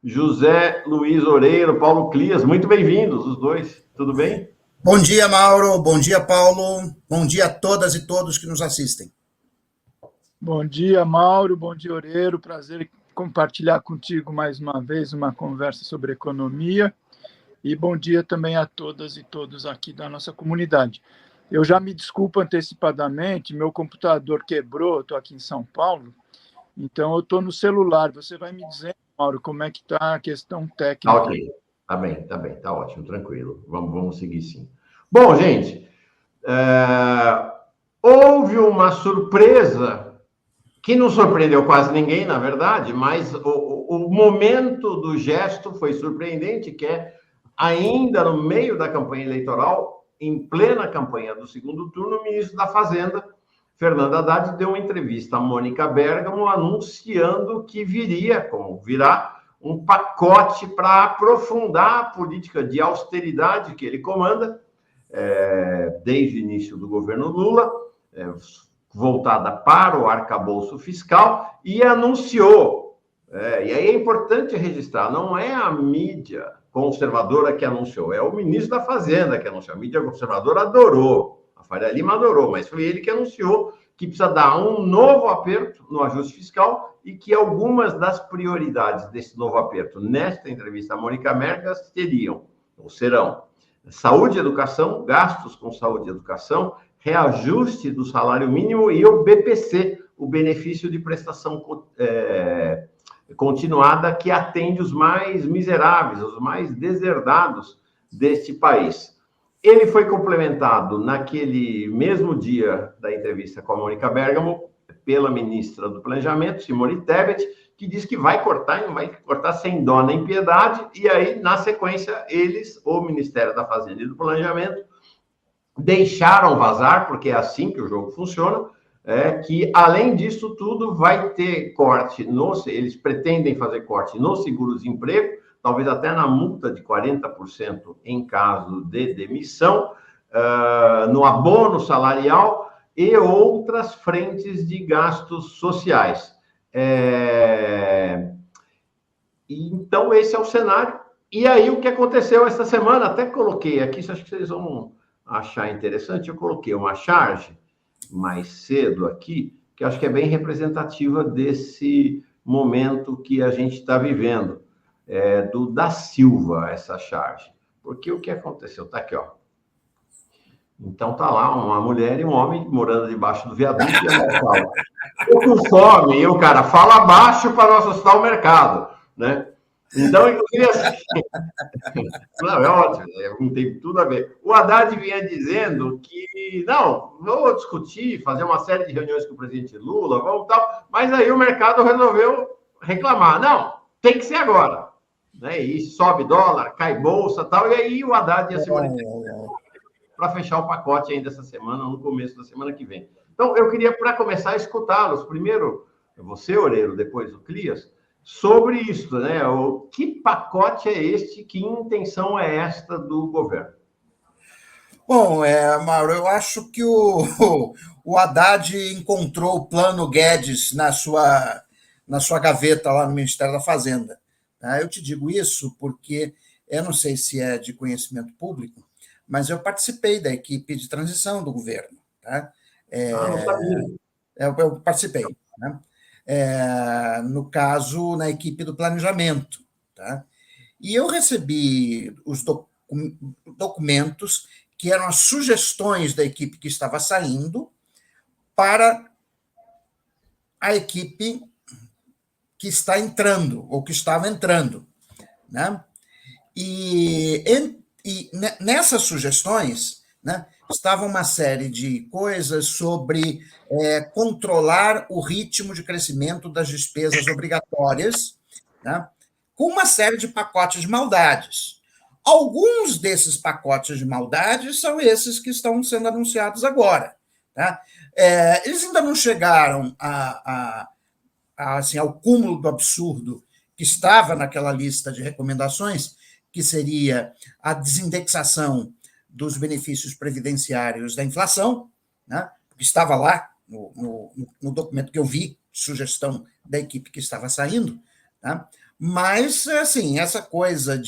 José Luiz Oreiro, Paulo Clias, muito bem-vindos, os dois, tudo bem? Bom dia, Mauro, bom dia, Paulo, bom dia a todas e todos que nos assistem. Bom dia, Mauro, bom dia, Oreiro, prazer compartilhar contigo mais uma vez uma conversa sobre economia e bom dia também a todas e todos aqui da nossa comunidade. Eu já me desculpo antecipadamente, meu computador quebrou, estou aqui em São Paulo, então eu estou no celular. Você vai me dizendo, Mauro, como é que está a questão técnica? Ok, tá bem, tá ótimo, tranquilo. Vamos seguir sim. Bom, gente, houve uma surpresa que não surpreendeu quase ninguém, na verdade, mas o momento do gesto foi surpreendente, que é ainda no meio da campanha eleitoral, em plena campanha do segundo turno, o ministro da Fazenda, Fernando Haddad, deu uma entrevista a Mônica Bergamo anunciando que virá um pacote para aprofundar a política de austeridade que ele comanda, desde o início do governo Lula, voltada para o arcabouço fiscal, e anunciou, e aí é importante registrar, não é a mídia conservadora que anunciou, é o ministro da Fazenda que anunciou. A mídia conservadora adorou, a Faria Lima adorou, mas foi ele que anunciou que precisa dar um novo aperto no ajuste fiscal e que algumas das prioridades desse novo aperto, nesta entrevista a Mônica Bergamo, serão saúde e educação, gastos com saúde e educação, reajuste do salário mínimo e o BPC, o benefício de prestação continuada, que atende os mais miseráveis, os mais deserdados deste país. Ele foi complementado naquele mesmo dia da entrevista com a Mônica Bergamo pela ministra do Planejamento, Simone Tebet, que diz que vai cortar, e não vai cortar sem dó nem piedade, e aí, na sequência, o Ministério da Fazenda e do Planejamento, deixaram vazar, porque é assim que o jogo funciona, que, além disso tudo, vai ter corte, eles pretendem fazer corte no seguro-desemprego, talvez até na multa de 40% em caso de demissão, no abono salarial e outras frentes de gastos sociais. Então, esse é o cenário. E aí, o que aconteceu esta semana? Até coloquei aqui, acho que vocês vão achar interessante, eu coloquei uma charge mais cedo aqui, que acho que é bem representativa desse momento que a gente está vivendo, do da Silva, essa charge. Porque o que aconteceu? Está aqui, ó. Então tá lá uma mulher e um homem morando debaixo do viaduto e a mulher fala: "Tô com fome", e o cara fala baixo para não assustar o mercado, né? Então, inclusive, assim, não, é ótimo, não tem tudo a ver. O Haddad vinha dizendo que, não, vou discutir, fazer uma série de reuniões com o presidente Lula, vamos tal, mas aí o mercado resolveu reclamar. Não, tem que ser agora. Né? E sobe dólar, cai bolsa tal, e aí o Haddad ia se para fechar o pacote ainda essa semana, no começo da semana que vem. Então, eu queria, para começar, a escutá-los. Primeiro, você, Oreiro, depois o Clias, sobre isso, né? Que pacote é este? Que intenção é esta do governo? Bom, Mauro, eu acho que o Haddad encontrou o plano Guedes na sua gaveta lá no Ministério da Fazenda. Tá? Eu te digo isso porque eu não sei se é de conhecimento público, mas eu participei da equipe de transição do governo. Tá? Não sabia. Eu participei, né? No caso, na equipe do planejamento. Tá? E eu recebi os documentos que eram as sugestões da equipe que estava saindo para a equipe que está entrando, ou que estava entrando. Né? E nessas sugestões, né, estava uma série de coisas sobre controlar o ritmo de crescimento das despesas obrigatórias, né, com uma série de pacotes de maldades. Alguns desses pacotes de maldades são esses que estão sendo anunciados agora. Tá? Eles ainda não chegaram assim, ao cúmulo do absurdo que estava naquela lista de recomendações, que seria a desindexação dos benefícios previdenciários da inflação, né? Que estava lá no documento que eu vi, sugestão da equipe que estava saindo, tá? Mas, assim, essa coisa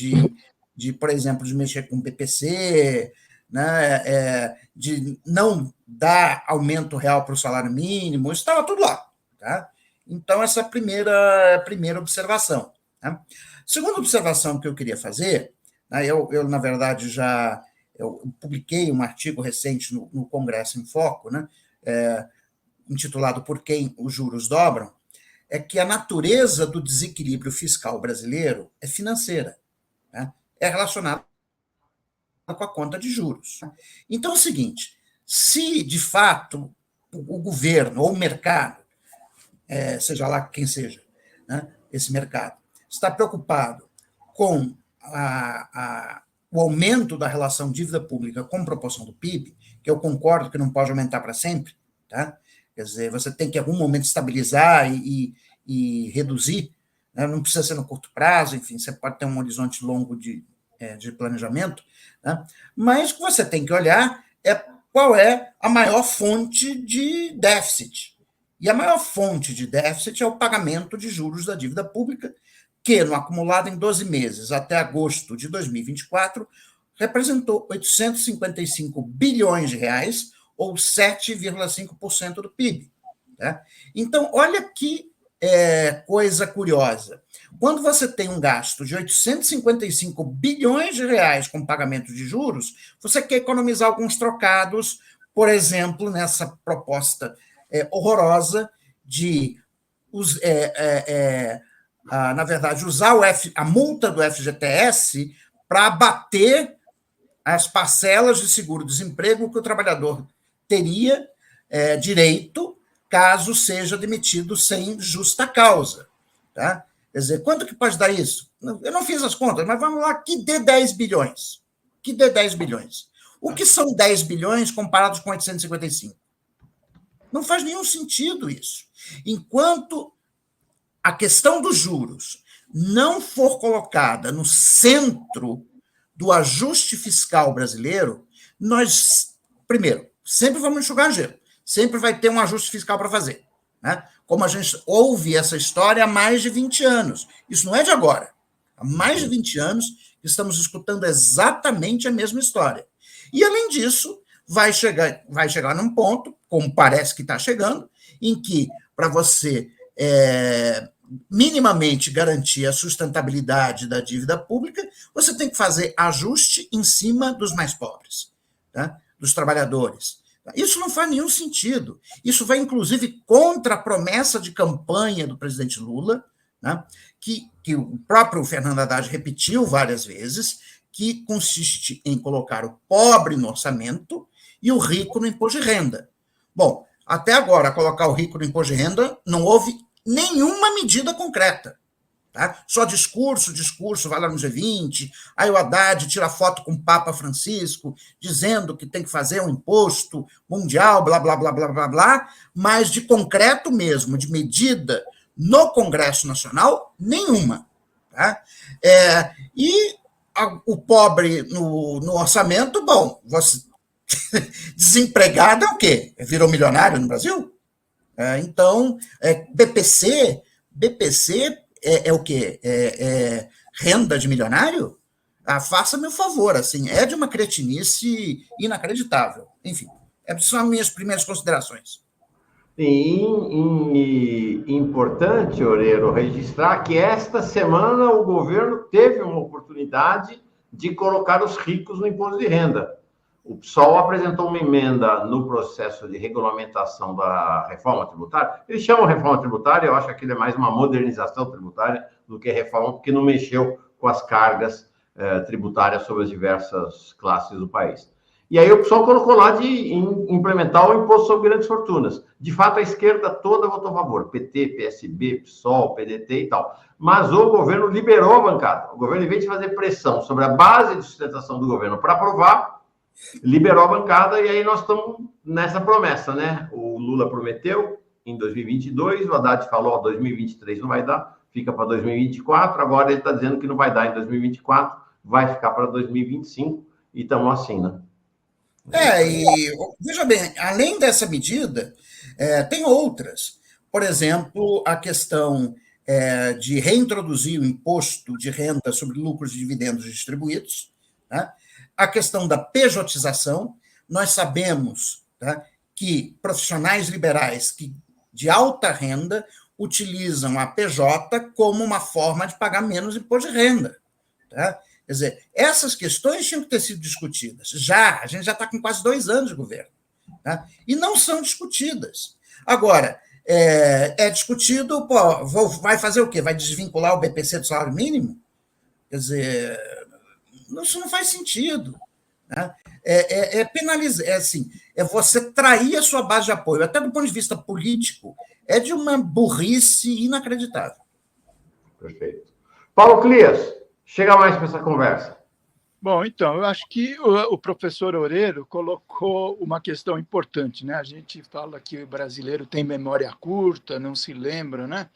por exemplo, de mexer com BPC, né, de não dar aumento real para o salário mínimo, isso estava tudo lá. Tá? Então, essa é a primeira observação. Tá? Segunda observação que eu queria fazer, né, na verdade, eu publiquei um artigo recente no Congresso em Foco, né, intitulado Por Quem os Juros Dobram, é que a natureza do desequilíbrio fiscal brasileiro é financeira, né? É relacionada com a conta de juros. Então é o seguinte, se de fato o governo ou o mercado, seja lá quem seja, né, esse mercado, está preocupado com o aumento da relação dívida pública com proporção do PIB, que eu concordo que não pode aumentar para sempre, tá? Quer dizer, você tem que, em algum momento, estabilizar e reduzir, né? Não precisa ser no curto prazo, enfim, você pode ter um horizonte longo de planejamento, né? Mas o que você tem que olhar qual é a maior fonte de déficit. E a maior fonte de déficit é o pagamento de juros da dívida pública, que, no acumulado em 12 meses, até agosto de 2024, representou 855 bilhões de reais, ou 7,5% do PIB. Tá? Então, olha que coisa curiosa. Quando você tem um gasto de 855 bilhões de reais com pagamento de juros, você quer economizar alguns trocados, por exemplo, nessa proposta horrorosa de, na verdade, usar a multa do FGTS para abater as parcelas de seguro-desemprego que o trabalhador teria direito caso seja demitido sem justa causa. Tá? Quer dizer, quanto que pode dar isso? Eu não fiz as contas, mas vamos lá, que dê 10 bilhões. Que dê 10 bilhões. O que são 10 bilhões comparados com 855? Não faz nenhum sentido isso. Enquanto a questão dos juros não for colocada no centro do ajuste fiscal brasileiro, nós, primeiro, sempre vamos enxugar gelo, sempre vai ter um ajuste fiscal para fazer. Né? Como a gente ouve essa história há mais de 20 anos. Isso não é de agora. Há mais de 20 anos estamos escutando exatamente a mesma história. E, além disso, vai chegar num ponto, como parece que está chegando, em que, para você minimamente garantir a sustentabilidade da dívida pública, você tem que fazer ajuste em cima dos mais pobres, tá? Dos trabalhadores. Isso não faz nenhum sentido. Isso vai, inclusive, contra a promessa de campanha do presidente Lula, né? que o próprio Fernando Haddad repetiu várias vezes, que consiste em colocar o pobre no orçamento e o rico no imposto de renda. Bom, até agora, colocar o rico no imposto de renda, não houve nenhuma medida concreta. Tá? Só discurso, vai lá no G20, aí o Haddad tira foto com o Papa Francisco, dizendo que tem que fazer um imposto mundial, blá, blá, blá, blá, blá, blá, mas de concreto mesmo, de medida no Congresso Nacional, nenhuma. Tá? O pobre no orçamento, bom, você desempregado é o quê? Virou milionário no Brasil? Então, BPC é o quê? Renda de milionário? Faça-me o favor, assim, é de uma cretinice inacreditável. Enfim, são as minhas primeiras considerações. E importante, Oreiro, registrar que esta semana o governo teve uma oportunidade de colocar os ricos no imposto de renda. O PSOL apresentou uma emenda no processo de regulamentação da reforma tributária. Eles chamam reforma tributária, eu acho que aquilo é mais uma modernização tributária do que reforma, porque não mexeu com as cargas tributárias sobre as diversas classes do país. E aí o PSOL colocou lá de implementar o imposto sobre grandes fortunas. De fato, a esquerda toda votou a favor. PT, PSB, PSOL, PDT e tal. Mas o governo liberou a bancada. O governo, em vez de fazer pressão sobre a base de sustentação do governo para aprovar, liberou a bancada e aí nós estamos nessa promessa, né? O Lula prometeu em 2022, o Haddad falou, 2023 não vai dar, fica para 2024, agora ele está dizendo que não vai dar em 2024, vai ficar para 2025 e estamos assim, né? E veja bem, além dessa medida, tem outras. Por exemplo, a questão de reintroduzir o imposto de renda sobre lucros e dividendos distribuídos, tá? A questão da pejotização. Nós sabemos, tá, que profissionais liberais de alta renda utilizam a PJ como uma forma de pagar menos imposto de renda. Tá? Quer dizer, essas questões tinham que ter sido discutidas. A gente já está com quase 2 anos de governo. Tá? E não são discutidas. Agora, discutido, vai fazer o quê? Vai desvincular o BPC do salário mínimo? Quer dizer, isso não faz sentido. Né? Penalizar, você trair a sua base de apoio, até do ponto de vista político, é de uma burrice inacreditável. Perfeito. Paulo Clias, chega mais para essa conversa. Bom, então, eu acho que o professor Oreiro colocou uma questão importante, né? A gente fala que o brasileiro tem memória curta, não se lembra, né,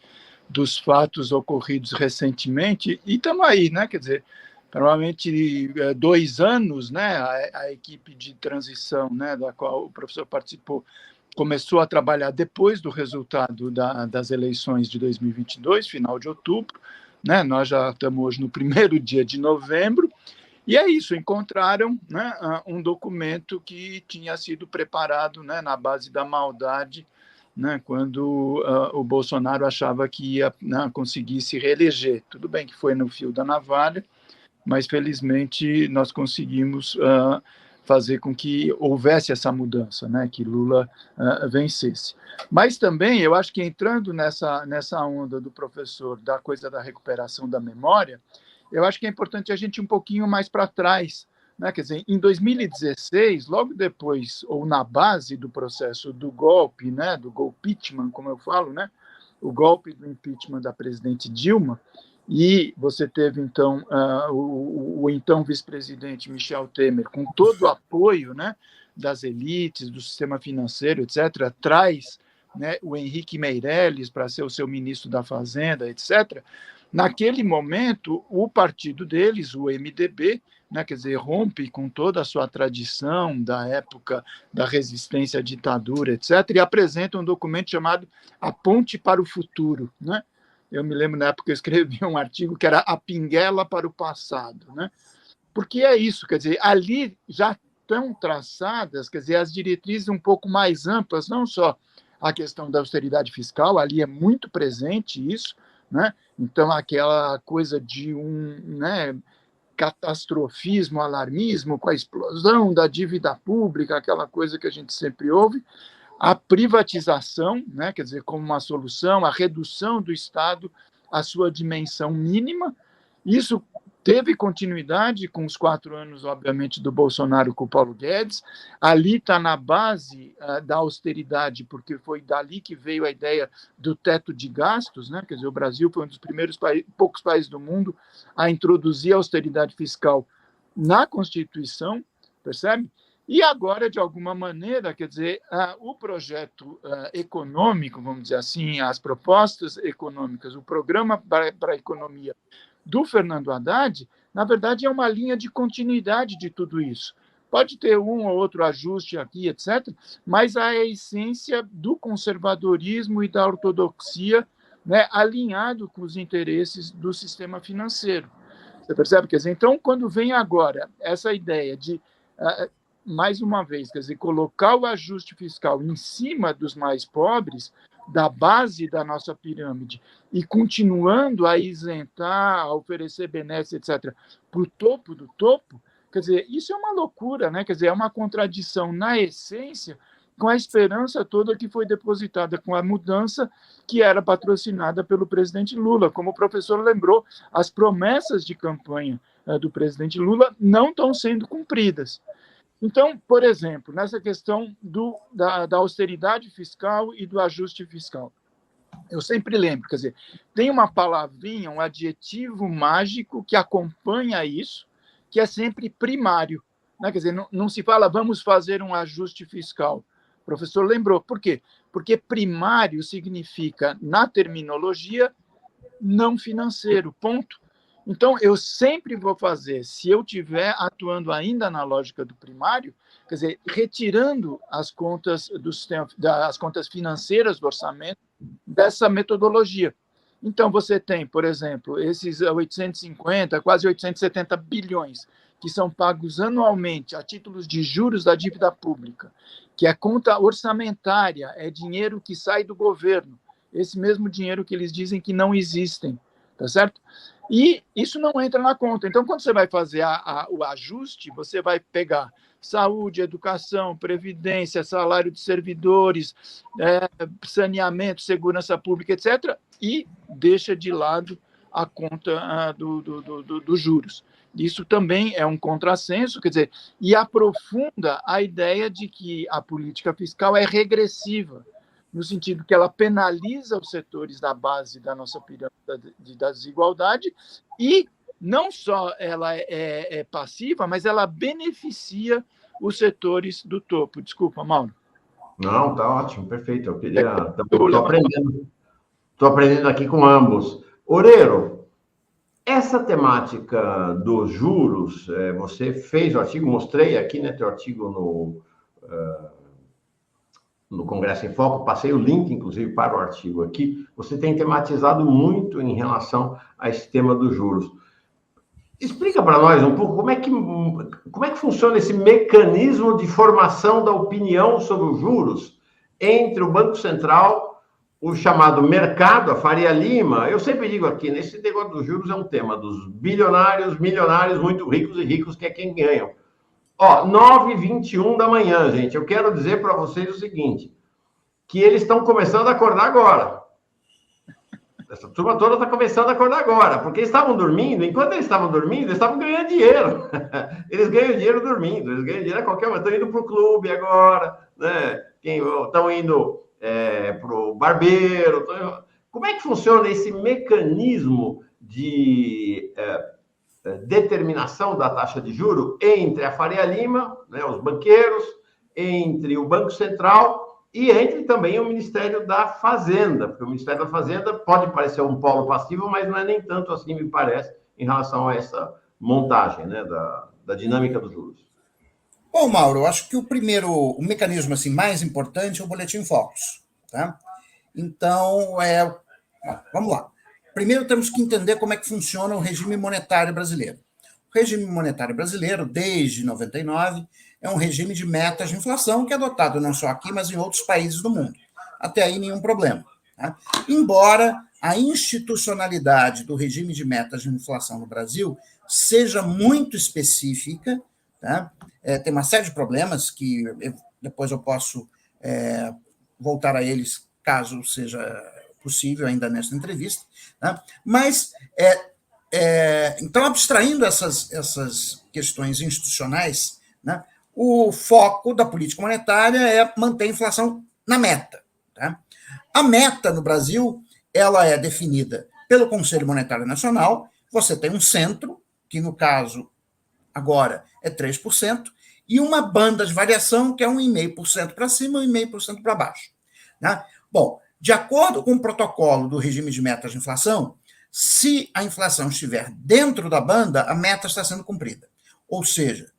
dos fatos ocorridos recentemente, e estamos aí, né? Quer dizer, provavelmente 2 anos, né, a equipe de transição, né, da qual o professor participou, começou a trabalhar depois do resultado das eleições de 2022, final de outubro, né? Nós já estamos hoje no primeiro dia de novembro. E é isso, encontraram, né, um documento que tinha sido preparado, né, na base da maldade, né, quando o Bolsonaro achava que ia, né, conseguir se reeleger. Tudo bem que foi no fio da navalha, mas felizmente nós conseguimos fazer com que houvesse essa mudança, né, que Lula vencesse. Mas também eu acho que entrando nessa onda do professor da coisa da recuperação da memória, eu acho que é importante a gente ir um pouquinho mais para trás, né? Quer dizer, em 2016, logo depois, ou na base do processo do golpe, né, do golpeachment, como eu falo, né, o golpe do impeachment da presidente Dilma, e você teve, então, o então vice-presidente Michel Temer, com todo o apoio, né, das elites, do sistema financeiro, etc., traz, né, o Henrique Meirelles para ser o seu ministro da Fazenda, etc., naquele momento, o partido deles, o MDB, né, quer dizer, rompe com toda a sua tradição da época da resistência à ditadura, etc., e apresenta um documento chamado A Ponte para o Futuro. Né? Eu me lembro, na época, eu escrevi um artigo que era A Pinguela para o Passado. Né? Porque é isso, quer dizer, ali já estão traçadas, quer dizer, as diretrizes um pouco mais amplas, não só a questão da austeridade fiscal, ali é muito presente isso, né? Então, aquela coisa de né, catastrofismo, alarmismo com a explosão da dívida pública, aquela coisa que a gente sempre ouve, a privatização, né, quer dizer, como uma solução, a redução do Estado à sua dimensão mínima. Isso teve continuidade com os 4 anos, obviamente, do Bolsonaro com o Paulo Guedes. Ali está na base da austeridade, porque foi dali que veio a ideia do teto de gastos, né? Quer dizer, o Brasil foi um dos primeiros poucos países do mundo a introduzir a austeridade fiscal na Constituição, percebe? E agora, de alguma maneira, quer dizer, o projeto econômico, vamos dizer assim, as propostas econômicas, o programa para a economia do Fernando Haddad, na verdade, é uma linha de continuidade de tudo isso. Pode ter um ou outro ajuste aqui, etc., mas a essência do conservadorismo e da ortodoxia, né, alinhado com os interesses do sistema financeiro. Você percebe? Quer dizer, então, quando vem agora essa ideia de, mais uma vez, quer dizer, colocar o ajuste fiscal em cima dos mais pobres, da base da nossa pirâmide, e continuando a isentar, a oferecer benesses, etc., para o topo do topo, quer dizer, isso é uma loucura, né? Quer dizer, é uma contradição na essência com a esperança toda que foi depositada com a mudança que era patrocinada pelo presidente Lula. Como o professor lembrou, as promessas de campanha do presidente Lula não estão sendo cumpridas. Então, por exemplo, nessa questão da austeridade fiscal e do ajuste fiscal, eu sempre lembro, quer dizer, tem uma palavrinha, um adjetivo mágico que acompanha isso, que é sempre primário. Né? Quer dizer, não se fala vamos fazer um ajuste fiscal. O professor lembrou. Por quê? Porque primário significa, na terminologia, não financeiro, ponto. Então, eu sempre vou fazer, se eu estiver atuando ainda na lógica do primário, quer dizer, retirando as contas do sistema, as contas financeiras do orçamento dessa metodologia. Então, você tem, por exemplo, esses 850, quase 870 bilhões que são pagos anualmente a títulos de juros da dívida pública, que é conta orçamentária, é dinheiro que sai do governo, esse mesmo dinheiro que eles dizem que não existem, tá certo? E isso não entra na conta. Então, quando você vai fazer o ajuste, você vai pegar saúde, educação, previdência, salário de servidores, saneamento, segurança pública, etc., e deixa de lado a conta dos juros. Isso também é um contrassenso, quer dizer, e aprofunda a ideia de que a política fiscal é regressiva, no sentido que ela penaliza os setores da base da nossa pirâmide da desigualdade e não só ela é passiva, mas ela beneficia os setores do topo. Desculpa, Mauro. Não, tá ótimo, perfeito. Eu queria... Estou aprendendo aqui com ambos. Oreiro, essa temática dos juros, você fez o artigo, mostrei aqui, né, teu artigo no Congresso em Foco, passei o link, inclusive, para o artigo aqui. Você tem tematizado muito em relação a esse tema dos juros. Explica para nós um pouco como é que funciona esse mecanismo de formação da opinião sobre os juros entre o Banco Central, o chamado mercado, a Faria Lima. Eu sempre digo aqui, nesse negócio dos juros é um tema dos bilionários, milionários, muito ricos e ricos, que é quem ganham. 9h21 da manhã, gente. Eu quero dizer para vocês o seguinte, que eles estão começando a acordar agora. Essa turma toda está começando a acordar agora, porque eles estavam dormindo. Enquanto eles estavam dormindo, eles estavam ganhando dinheiro. Eles ganham dinheiro dormindo, eles ganham dinheiro a qualquer momento. Estão indo para o clube agora, né? Estão indo para o barbeiro. Como é que funciona esse mecanismo de determinação da taxa de juro entre a Faria Lima, né, os banqueiros, entre o Banco Central e entre também o Ministério da Fazenda, porque o Ministério da Fazenda pode parecer um polo passivo, mas não é nem tanto assim, me parece, em relação a essa montagem, né, da dinâmica dos juros. Bom, Mauro, eu acho que o mecanismo assim, mais importante é o Boletim Focus. Tá? Então, vamos lá. Primeiro temos que entender como é que funciona o regime monetário brasileiro. O regime monetário brasileiro, desde 99, é um regime de metas de inflação que é adotado não só aqui, mas em outros países do mundo. Até aí, nenhum problema. Tá? Embora a institucionalidade do regime de metas de inflação no Brasil seja muito específica, tá? Tem uma série de problemas que depois eu posso voltar a eles, caso seja possível ainda nessa entrevista. Tá? Mas, então, abstraindo essas questões institucionais, né, o foco da política monetária é manter a inflação na meta. Tá? A meta no Brasil ela é definida pelo Conselho Monetário Nacional. Você tem um centro, que no caso agora é 3%, e uma banda de variação que é 1,5% para cima e 1,5% para baixo. Né? Bom, de acordo com o protocolo do regime de metas de inflação, se a inflação estiver dentro da banda, a meta está sendo cumprida. Ou seja,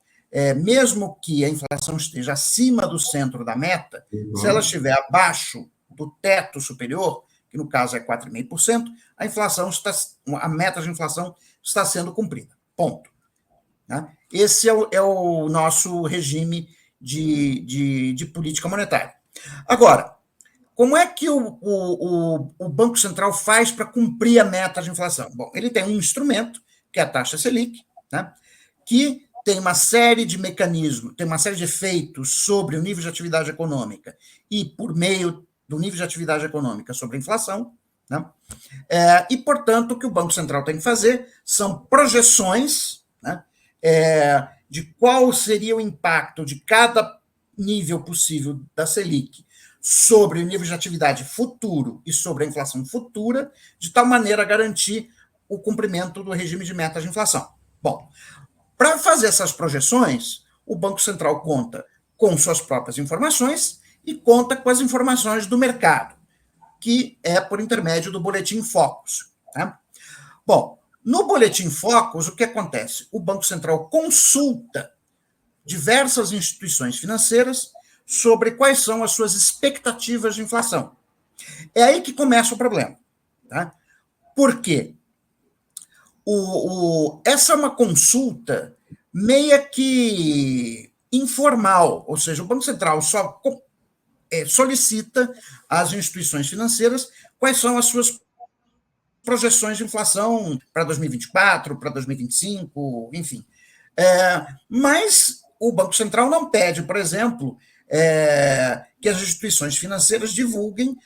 mesmo que a inflação esteja acima do centro da meta, se ela estiver abaixo do teto superior, que no caso é 4,5%, a meta de inflação está sendo cumprida. Ponto. Né? Esse é o nosso regime de política monetária. Agora, como é que o Banco Central faz para cumprir a meta de inflação? Bom, ele tem um instrumento, que é a taxa Selic, né, que tem uma série de mecanismos, tem uma série de efeitos sobre o nível de atividade econômica e por meio do nível de atividade econômica sobre a inflação. Né? E, portanto, o que o Banco Central tem que fazer são projeções, né, de qual seria o impacto de cada nível possível da Selic sobre o nível de atividade futuro e sobre a inflação futura, de tal maneira a garantir o cumprimento do regime de metas de inflação. Bom, para fazer essas projeções, o Banco Central conta com suas próprias informações e conta com as informações do mercado, que é por intermédio do Boletim Focus. Tá? Bom, no Boletim Focus, o que acontece? O Banco Central consulta diversas instituições financeiras sobre quais são as suas expectativas de inflação. É aí que começa o problema. Tá? Por quê? Essa é uma consulta meia que informal, ou seja, o Banco Central só solicita às instituições financeiras quais são as suas projeções de inflação para 2024, para 2025, enfim. Mas o Banco Central não pede, por exemplo, que as instituições financeiras divulguem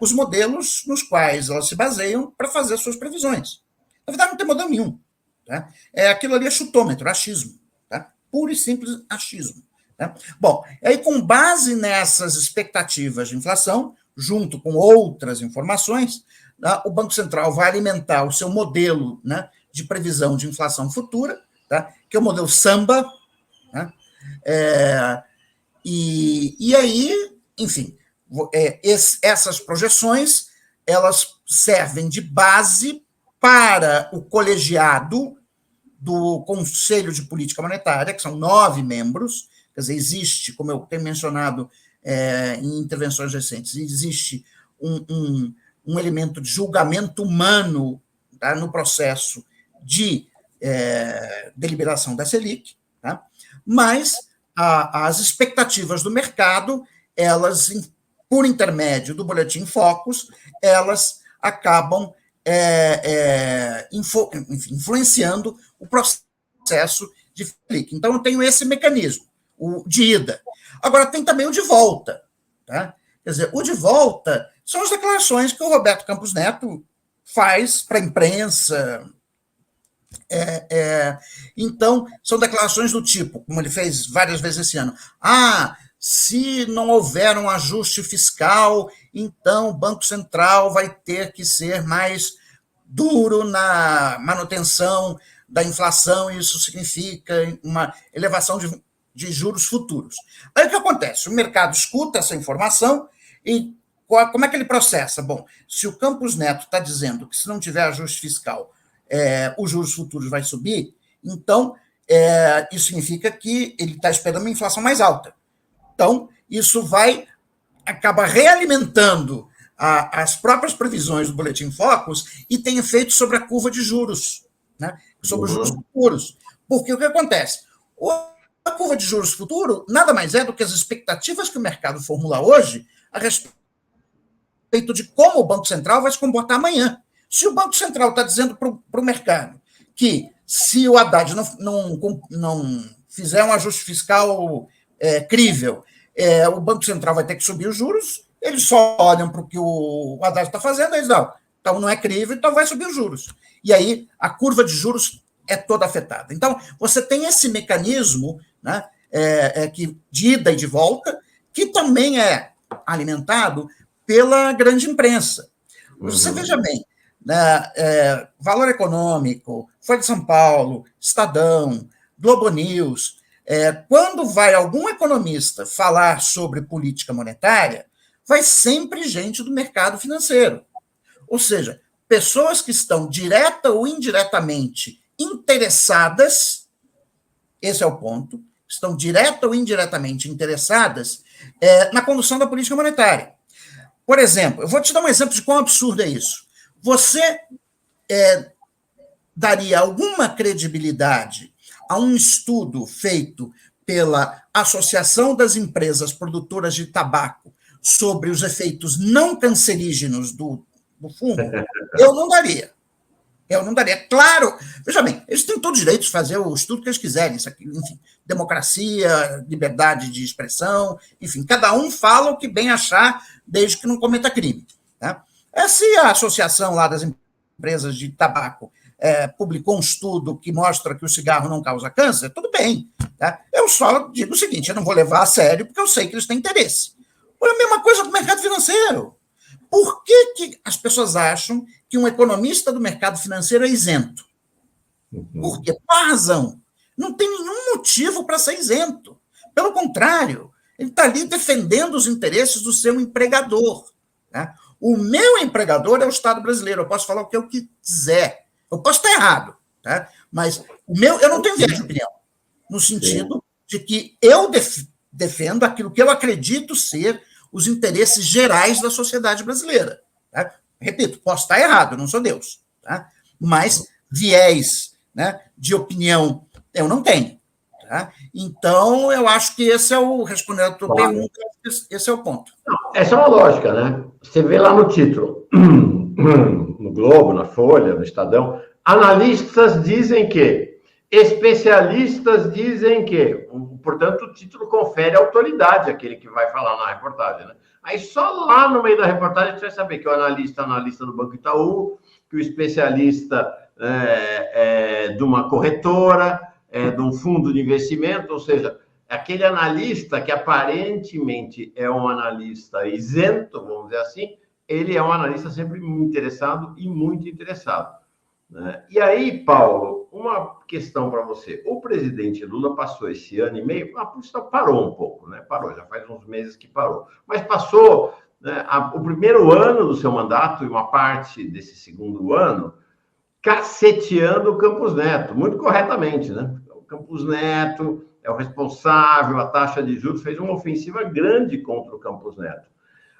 os modelos nos quais elas se baseiam para fazer suas previsões. Na verdade, não tem modelo nenhum. Tá? Aquilo ali é chutômetro, achismo. Tá? Puro e simples achismo. Tá? Bom, aí com base nessas expectativas de inflação, junto com outras informações, o Banco Central vai alimentar o seu modelo, né, de previsão de inflação futura, tá? Que é o modelo Samba, né? E aí, enfim, essas projeções elas servem de base para o colegiado do Conselho de Política Monetária, que são 9 membros, quer dizer, existe, como eu tenho mencionado em intervenções recentes, existe um elemento de julgamento humano, tá, no processo de deliberação da Selic, tá? Mas as expectativas do mercado, elas, por intermédio do Boletim Focus, elas acabam influenciando o processo de Selic. Então, eu tenho esse mecanismo, o de ida. Agora, tem também o de volta. Tá? Quer dizer, o de volta são as declarações que o Roberto Campos Neto faz para a imprensa. Então, são declarações do tipo, como ele fez várias vezes esse ano, se não houver um ajuste fiscal, então o Banco Central vai ter que ser mais duro na manutenção da inflação, e isso significa uma elevação de juros futuros. Aí o que acontece? O mercado escuta essa informação e como é que ele processa? Bom, se o Campos Neto está dizendo que se não tiver ajuste fiscal, os juros futuros vai subir, então isso significa que ele está esperando uma inflação mais alta. Então, isso acaba realimentando as próprias previsões do Boletim Focus e tem efeito sobre a curva de juros, né? Sobre os juros futuros. Porque o que acontece? A curva de juros futuro nada mais é do que as expectativas que o mercado formula hoje a respeito de como o Banco Central vai se comportar amanhã. Se o Banco Central está dizendo para o mercado que se o Haddad não fizer um ajuste fiscal crível, o Banco Central vai ter que subir os juros, eles só olham para o que o Haddad está fazendo, eles dão, então não é crível, então vai subir os juros. E aí a curva de juros é toda afetada. Então, você tem esse mecanismo, né, de ida e de volta, que também é alimentado pela grande imprensa. Você veja bem, Valor Econômico, Folha de São Paulo, Estadão, Globo News, quando vai algum economista falar sobre política monetária, vai sempre gente do mercado financeiro. Ou seja, pessoas que estão direta ou indiretamente interessadas, esse é o ponto, estão direta ou indiretamente interessadas na condução da política monetária. Por exemplo, eu vou te dar um exemplo de quão absurdo é isso. Você daria alguma credibilidade a um estudo feito pela Associação das Empresas Produtoras de Tabaco sobre os efeitos não cancerígenos do fumo? Eu não daria. Claro, veja bem, eles têm todo o direito de fazer o estudo que eles quiserem, isso aqui, enfim, democracia, liberdade de expressão, enfim, cada um fala o que bem achar, desde que não cometa crime. Tá? Se a associação lá das empresas de tabaco publicou um estudo que mostra que o cigarro não causa câncer, tudo bem. Tá? Eu só digo o seguinte, eu não vou levar a sério, porque eu sei que eles têm interesse. É a mesma coisa com o mercado financeiro. Por que as pessoas acham que um economista do mercado financeiro é isento? Por quê? Qual a razão? Não tem nenhum motivo para ser isento. Pelo contrário, ele está ali defendendo os interesses do seu empregador. Né? O meu empregador é o Estado brasileiro. Eu posso falar o que eu quiser. Eu posso estar errado, tá? Mas eu não tenho viés de opinião, no sentido de que eu defendo aquilo que eu acredito ser os interesses gerais da sociedade brasileira. Tá? Repito, posso estar errado, eu não sou Deus, tá? Mas viés, né, de opinião eu não tenho. Tá? Então, eu acho que esse é o, respondendo a tua pergunta, esse é o ponto. Essa é uma lógica, né? Você vê lá no título, no Globo, na Folha, no Estadão, analistas dizem que, especialistas dizem que, portanto, o título confere autoridade àquele que vai falar na reportagem, né? Aí só lá no meio da reportagem você vai saber que o analista do Banco Itaú, que o especialista de uma corretora, de um fundo de investimento, ou seja, aquele analista que aparentemente é um analista isento, vamos dizer assim, ele é um analista sempre interessado e muito interessado, né? E aí, Paulo, uma questão para você. O presidente Lula passou esse ano e meio, a polícia parou um pouco, né? Parou, já faz uns meses que parou. Mas passou, né, o primeiro ano do seu mandato e uma parte desse segundo ano caceteando o Campos Neto, muito corretamente, né? O Campos Neto é o responsável, a taxa de juros, fez uma ofensiva grande contra o Campos Neto.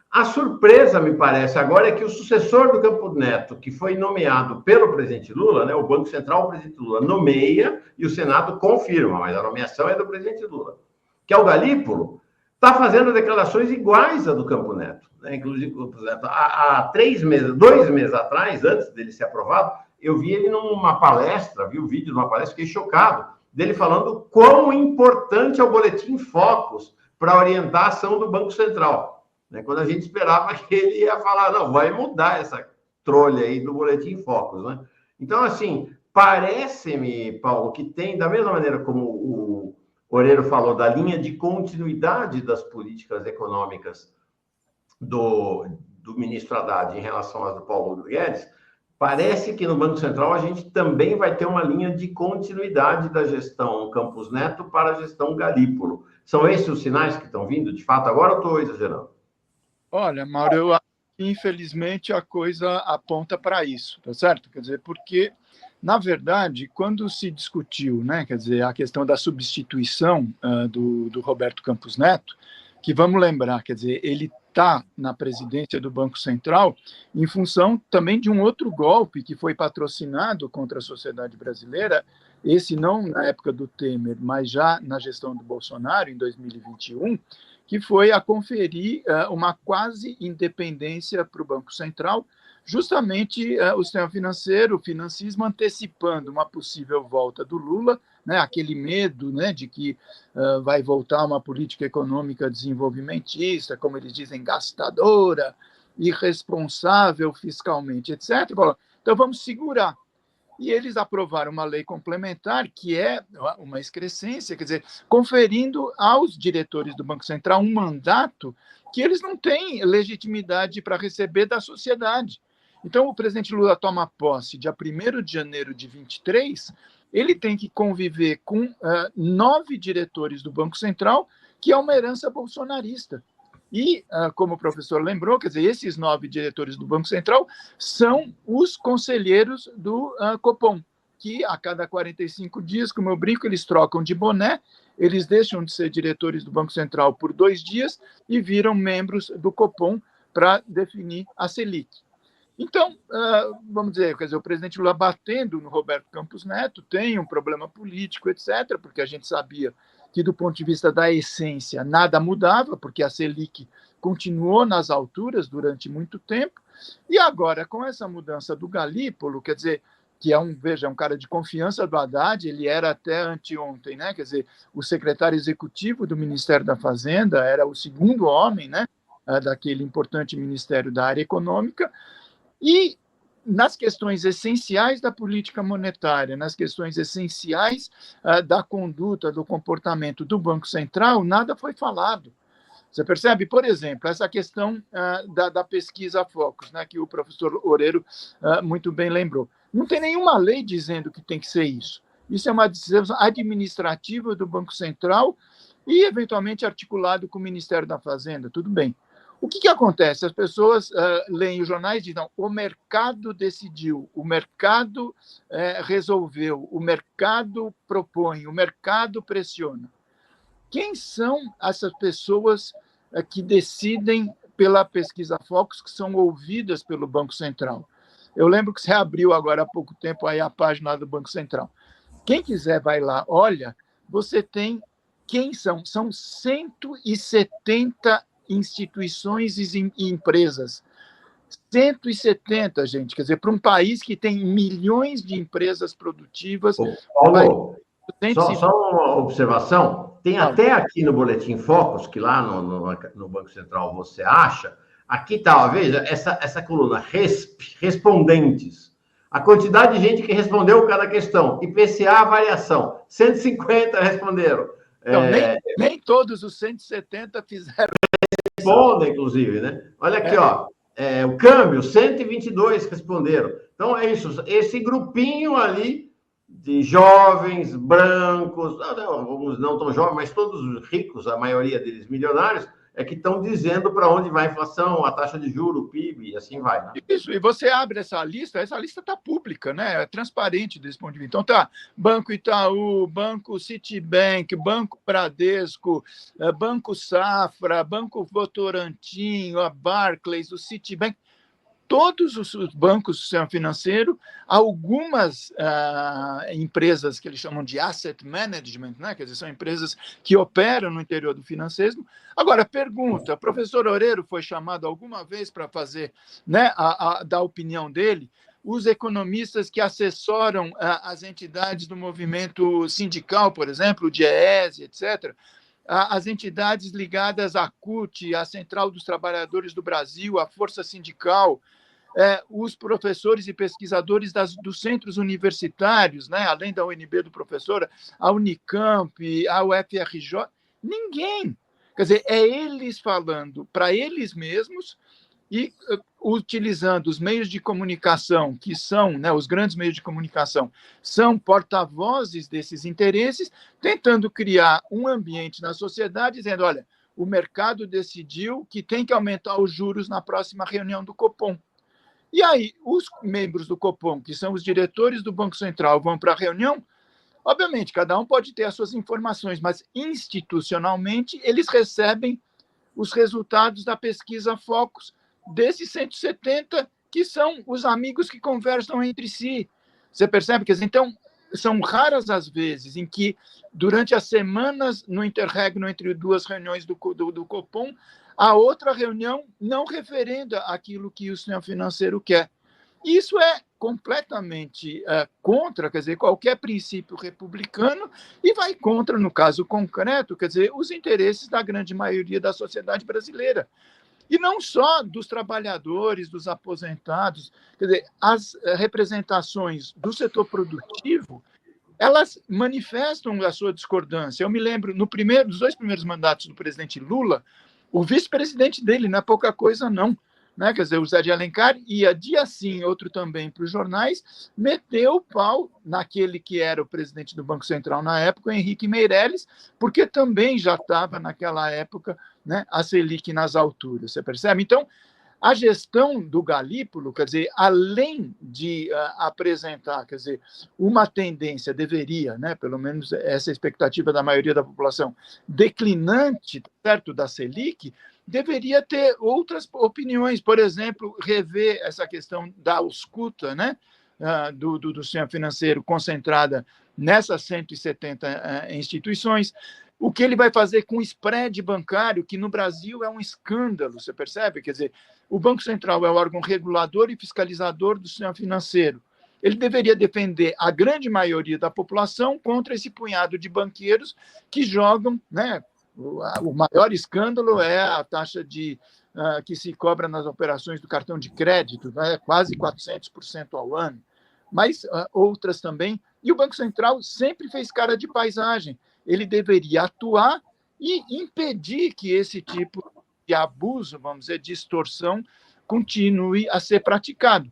A surpresa, me parece, agora é que o sucessor do Campos Neto, que foi nomeado pelo presidente Lula, né, o Banco Central, o presidente Lula nomeia e o Senado confirma, mas a nomeação é do presidente Lula, que é o Galípolo, está fazendo declarações iguais à do Campos Neto, né? Inclusive, o Campos Neto, há 2 meses atrás, antes dele ser aprovado, eu vi ele numa palestra, vi o vídeo de uma palestra, fiquei chocado, dele falando quão importante é o Boletim Focus para orientar a ação do Banco Central. Né? Quando a gente esperava que ele ia falar, não, vai mudar essa trolha aí do Boletim Focus. Né? Então, assim, parece-me, Paulo, que tem, da mesma maneira como o Oreiro falou, da linha de continuidade das políticas econômicas do ministro Haddad em relação às do Paulo Guedes, parece que no Banco Central a gente também vai ter uma linha de continuidade da gestão Campos Neto para a gestão Galípolo. São esses os sinais que estão vindo, de fato, agora ou estou exagerando? Olha, Mauro, eu acho que, infelizmente, a coisa aponta para isso, tá certo? Quer dizer, porque, na verdade, quando se discutiu, né, quer dizer, a questão da substituição do Roberto Campos Neto, que vamos lembrar, quer dizer, ele está na presidência do Banco Central em função também de um outro golpe que foi patrocinado contra a sociedade brasileira, esse não na época do Temer, mas já na gestão do Bolsonaro, em 2021, que foi a conferir uma quase independência para o Banco Central, justamente o sistema financeiro, o financismo, antecipando uma possível volta do Lula, né, aquele medo, né, de que vai voltar uma política econômica desenvolvimentista, como eles dizem, gastadora, irresponsável fiscalmente, etc. Então, vamos segurar. E eles aprovaram uma lei complementar, que é uma excrescência, quer dizer, conferindo aos diretores do Banco Central um mandato que eles não têm legitimidade para receber da sociedade. Então, o presidente Lula toma posse dia 1º de janeiro de 23, ele tem que conviver com 9 diretores do Banco Central, que é uma herança bolsonarista. E, como o professor lembrou, quer dizer, esses 9 diretores do Banco Central são os conselheiros do Copom, que a cada 45 dias, como eu brinco, eles trocam de boné, eles deixam de ser diretores do Banco Central por 2 dias e viram membros do Copom para definir a Selic. Então, vamos dizer, quer dizer, o presidente Lula batendo no Roberto Campos Neto tem um problema político, etc., porque a gente sabia que, do ponto de vista da essência, nada mudava, porque a Selic continuou nas alturas durante muito tempo, e agora, com essa mudança do Galípolo, quer dizer, que é um cara de confiança do Haddad, ele era até anteontem, né? Quer dizer, o secretário executivo do Ministério da Fazenda, era o segundo homem, né, daquele importante ministério da área econômica, e nas questões essenciais da política monetária, nas questões essenciais da conduta, do comportamento do Banco Central, nada foi falado. Você percebe? Por exemplo, essa questão da pesquisa Focus, né, que o professor Oreiro muito bem lembrou. Não tem nenhuma lei dizendo que tem que ser isso. Isso é uma decisão administrativa do Banco Central e, eventualmente, articulado com o Ministério da Fazenda. Tudo bem. O que acontece? As pessoas leem os jornais e dizem, não, o mercado decidiu, o mercado resolveu, o mercado propõe, o mercado pressiona. Quem são essas pessoas que decidem pela pesquisa Focus, que são ouvidas pelo Banco Central. Eu lembro que você abriu agora há pouco tempo aí a página do Banco Central. Quem quiser vai lá, olha, você tem quem são? São 170 instituições e empresas. 170, gente, quer dizer, para um país que tem milhões de empresas produtivas... Paulo, só uma observação, tem até aqui no Boletim Focus, que lá no Banco Central você acha, aqui está, veja, essa coluna, respondentes, a quantidade de gente que respondeu cada questão, IPCA, variação, 150 responderam. Então, nem todos os 170 fizeram. Respondem, inclusive, né? Olha aqui, ó. O câmbio, 122 responderam. Então, é isso. Esse grupinho ali de jovens, brancos, alguns não tão jovens, mas todos ricos, a maioria deles milionários, é que estão dizendo para onde vai a inflação, a taxa de juros, o PIB, e assim vai. Né? Isso, e você abre essa lista está pública, né? É transparente desse ponto de vista. Então tá, Banco Itaú, Banco Citibank, Banco Bradesco, Banco Safra, Banco Votorantim, a Barclays, o Citibank, todos os bancos do sistema financeiro, algumas empresas que eles chamam de asset management, né? Quer dizer, são empresas que operam no interior do financeiro. Agora, pergunta, o professor Oreiro foi chamado alguma vez para fazer, né, dar a opinião dele? Os economistas que assessoram as entidades do movimento sindical, por exemplo, o DIEESE, etc., as entidades ligadas à CUT, à Central dos Trabalhadores do Brasil, à Força Sindical, os professores e pesquisadores dos centros universitários, né, além da UNB do professor, a Unicamp, a UFRJ, ninguém. Quer dizer, é eles falando para eles mesmos e utilizando os meios de comunicação, que são, né, os grandes meios de comunicação, são porta-vozes desses interesses, tentando criar um ambiente na sociedade, dizendo, olha, o mercado decidiu que tem que aumentar os juros na próxima reunião do Copom. E aí, os membros do Copom, que são os diretores do Banco Central, vão para a reunião, obviamente, cada um pode ter as suas informações, mas institucionalmente eles recebem os resultados da pesquisa Focus, desses 170, que são os amigos que conversam entre si. Você percebe? Quer dizer, então, são raras as vezes em que, durante as semanas, no interregno entre duas reuniões do Copom, a outra reunião não referenda aquilo que o sistema financeiro quer. Isso é completamente contra, quer dizer, qualquer princípio republicano e vai contra, no caso concreto, quer dizer, os interesses da grande maioria da sociedade brasileira. E não só dos trabalhadores, dos aposentados, quer dizer, as representações do setor produtivo, elas manifestam a sua discordância. Eu me lembro, nos 2 primeiros mandatos do presidente Lula, o vice-presidente dele, não é pouca coisa, não. Né? Quer dizer, o Zé de Alencar ia dia sim, outro também para os jornais, meteu o pau naquele que era o presidente do Banco Central na época, o Henrique Meirelles, porque também já estava naquela época, né, a Selic nas alturas, você percebe? Então, a gestão do Galípolo, quer dizer, além de apresentar, quer dizer, uma tendência, deveria, né, pelo menos essa expectativa da maioria da população, declinante, certo, da Selic, deveria ter outras opiniões, por exemplo, rever essa questão da ausculta, né, do sistema financeiro concentrada nessas 170 instituições, o que ele vai fazer com o spread bancário, que no Brasil é um escândalo, você percebe? Quer dizer, o Banco Central é o órgão regulador e fiscalizador do sistema financeiro. Ele deveria defender a grande maioria da população contra esse punhado de banqueiros que jogam, né? O maior escândalo é a taxa que se cobra nas operações do cartão de crédito, né? Quase 400% ao ano, mas outras também. E o Banco Central sempre fez cara de paisagem. Ele deveria atuar e impedir que esse tipo de abuso, vamos dizer, de extorsão, continue a ser praticado.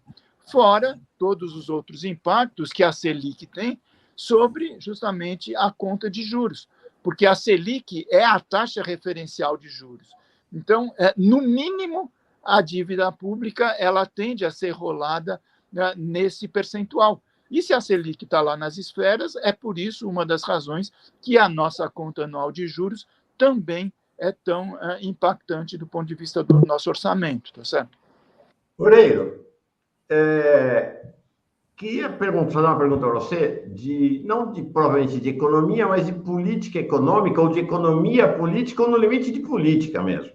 Fora todos os outros impactos que a Selic tem sobre, justamente, a conta de juros. Porque a Selic é a taxa referencial de juros. Então, no mínimo, a dívida pública ela tende a ser rolada, né, nesse percentual. E se a Selic está lá nas esferas, é por isso uma das razões que a nossa conta anual de juros também é tão impactante do ponto de vista do nosso orçamento, tá certo? Oreiro, queria fazer uma pergunta para você, não provavelmente de economia, mas de política econômica, ou de economia política, ou no limite de política mesmo.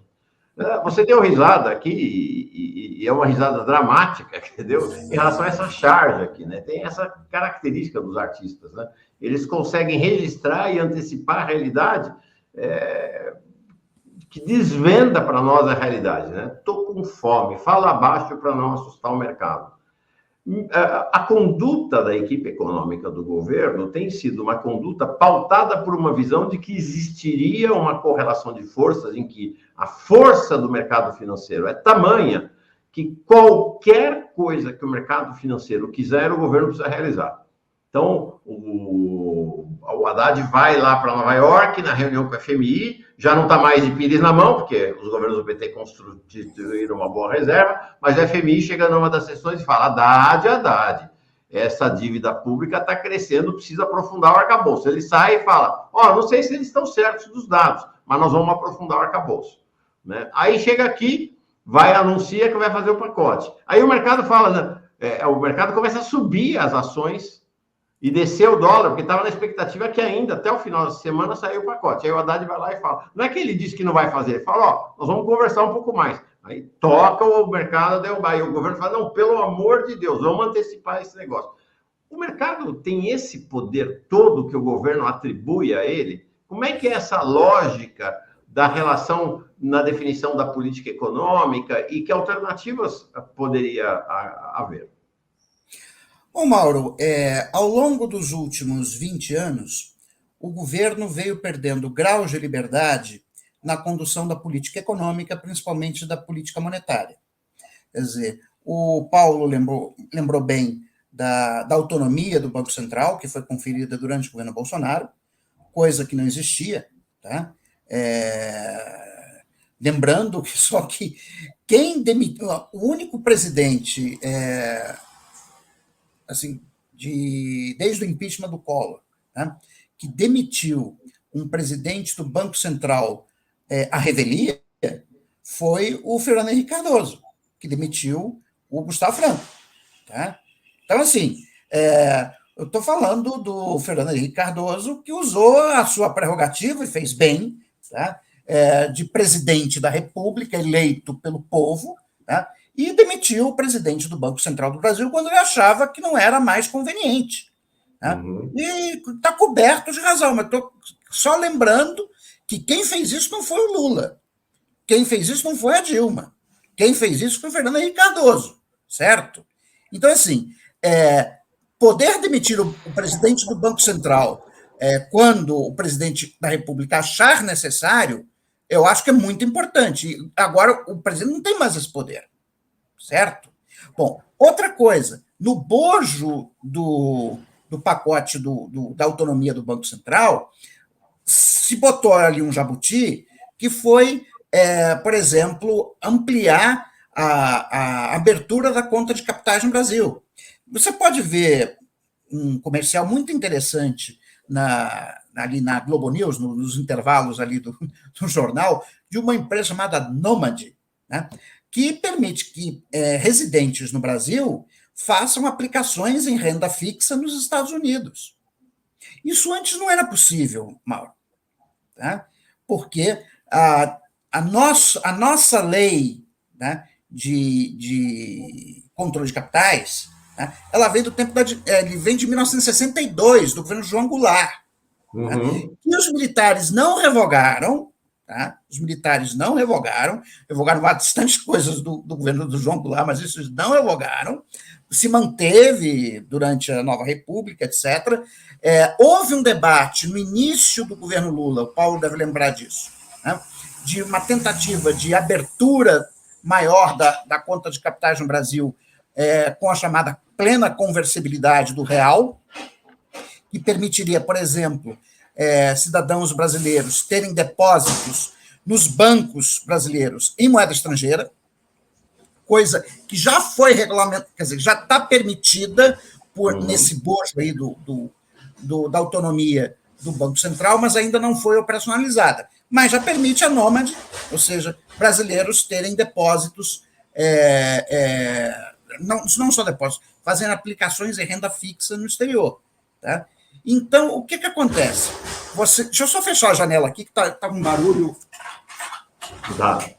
Você deu risada aqui, e é uma risada dramática, entendeu? Em relação a essa charge aqui, né? Tem essa característica dos artistas, né? Eles conseguem registrar e antecipar a realidade que desvenda para nós a realidade, né? Estou com fome, fala abaixo para não assustar o mercado. A conduta da equipe econômica do governo tem sido uma conduta pautada por uma visão de que existiria uma correlação de forças em que a força do mercado financeiro é tamanha que qualquer coisa que o mercado financeiro quiser, o governo precisa realizar. Então, o Haddad vai lá para Nova York, na reunião com a FMI, já não está mais de pires na mão, porque os governos do PT constituíram uma boa reserva, mas a FMI chega numa das sessões e fala: Haddad, essa dívida pública está crescendo, precisa aprofundar o arcabouço. Ele sai e fala: não sei se eles estão certos dos dados, mas nós vamos aprofundar o arcabouço. Né? Aí chega aqui, anuncia que vai fazer o pacote. Aí o mercado fala, o mercado começa a subir as ações e descer o dólar, porque estava na expectativa que ainda, até o final da semana, saiu o pacote. Aí o Haddad vai lá e fala, não é que ele disse que não vai fazer, ele fala, nós vamos conversar um pouco mais. Aí toca o mercado, derrubar. E o governo fala, não, pelo amor de Deus, vamos antecipar esse negócio. O mercado tem esse poder todo que o governo atribui a ele? Como é que é essa lógica da relação na definição da política econômica e que alternativas poderia haver? Bom, Mauro, ao longo dos últimos 20 anos, o governo veio perdendo graus de liberdade na condução da política econômica, principalmente da política monetária. Quer dizer, o Paulo lembrou bem da autonomia do Banco Central, que foi conferida durante o governo Bolsonaro, coisa que não existia, tá? Lembrando que quem demitiu, o único presidente assim, desde o impeachment do Collor, né, que demitiu um presidente do Banco Central à revelia, foi o Fernando Henrique Cardoso, que demitiu o Gustavo Franco. Tá? Então, assim, eu estou falando do Fernando Henrique Cardoso, que usou a sua prerrogativa, e fez bem, tá? De presidente da República, eleito pelo povo, tá? E demitiu o presidente do Banco Central do Brasil quando ele achava que não era mais conveniente. Né? Uhum. E está coberto de razão, mas estou só lembrando que quem fez isso não foi o Lula, quem fez isso não foi a Dilma, quem fez isso foi o Fernando Henrique Cardoso, certo? Então, assim, poder demitir o presidente do Banco Central quando o presidente da República achar necessário, eu acho que é muito importante. Agora, o presidente não tem mais esse poder. Certo? Bom, outra coisa, no bojo do pacote da autonomia do Banco Central, se botou ali um jabuti que foi, por exemplo, ampliar a abertura da conta de capitais no Brasil. Você pode ver um comercial muito interessante ali na Globo News, nos intervalos ali do jornal, de uma empresa chamada Nomad, né? Que permite que residentes no Brasil façam aplicações em renda fixa nos Estados Unidos. Isso antes não era possível, Mauro, tá? Porque a nossa lei, né, de controle de capitais, né, ela vem do tempo vem de 1962, do governo João Goulart. Uhum. Né, e os militares não revogaram. Tá? Os militares não revogaram bastante coisas do governo do João Goulart, mas isso não revogaram, se manteve durante a Nova República, etc. Houve um debate no início do governo Lula, o Paulo deve lembrar disso, né? De uma tentativa de abertura maior da conta de capitais no Brasil, com a chamada plena conversibilidade do real, que permitiria, por exemplo, cidadãos brasileiros terem depósitos nos bancos brasileiros em moeda estrangeira, coisa que já foi regulamentada, quer dizer, já está permitida nesse bojo aí da autonomia do Banco Central, mas ainda não foi operacionalizada. Mas já permite a Nômade, ou seja, brasileiros terem depósitos, não só depósitos, fazendo aplicações em renda fixa no exterior. Tá? Então, o que acontece? Deixa eu só fechar a janela aqui, que está um barulho. Tá.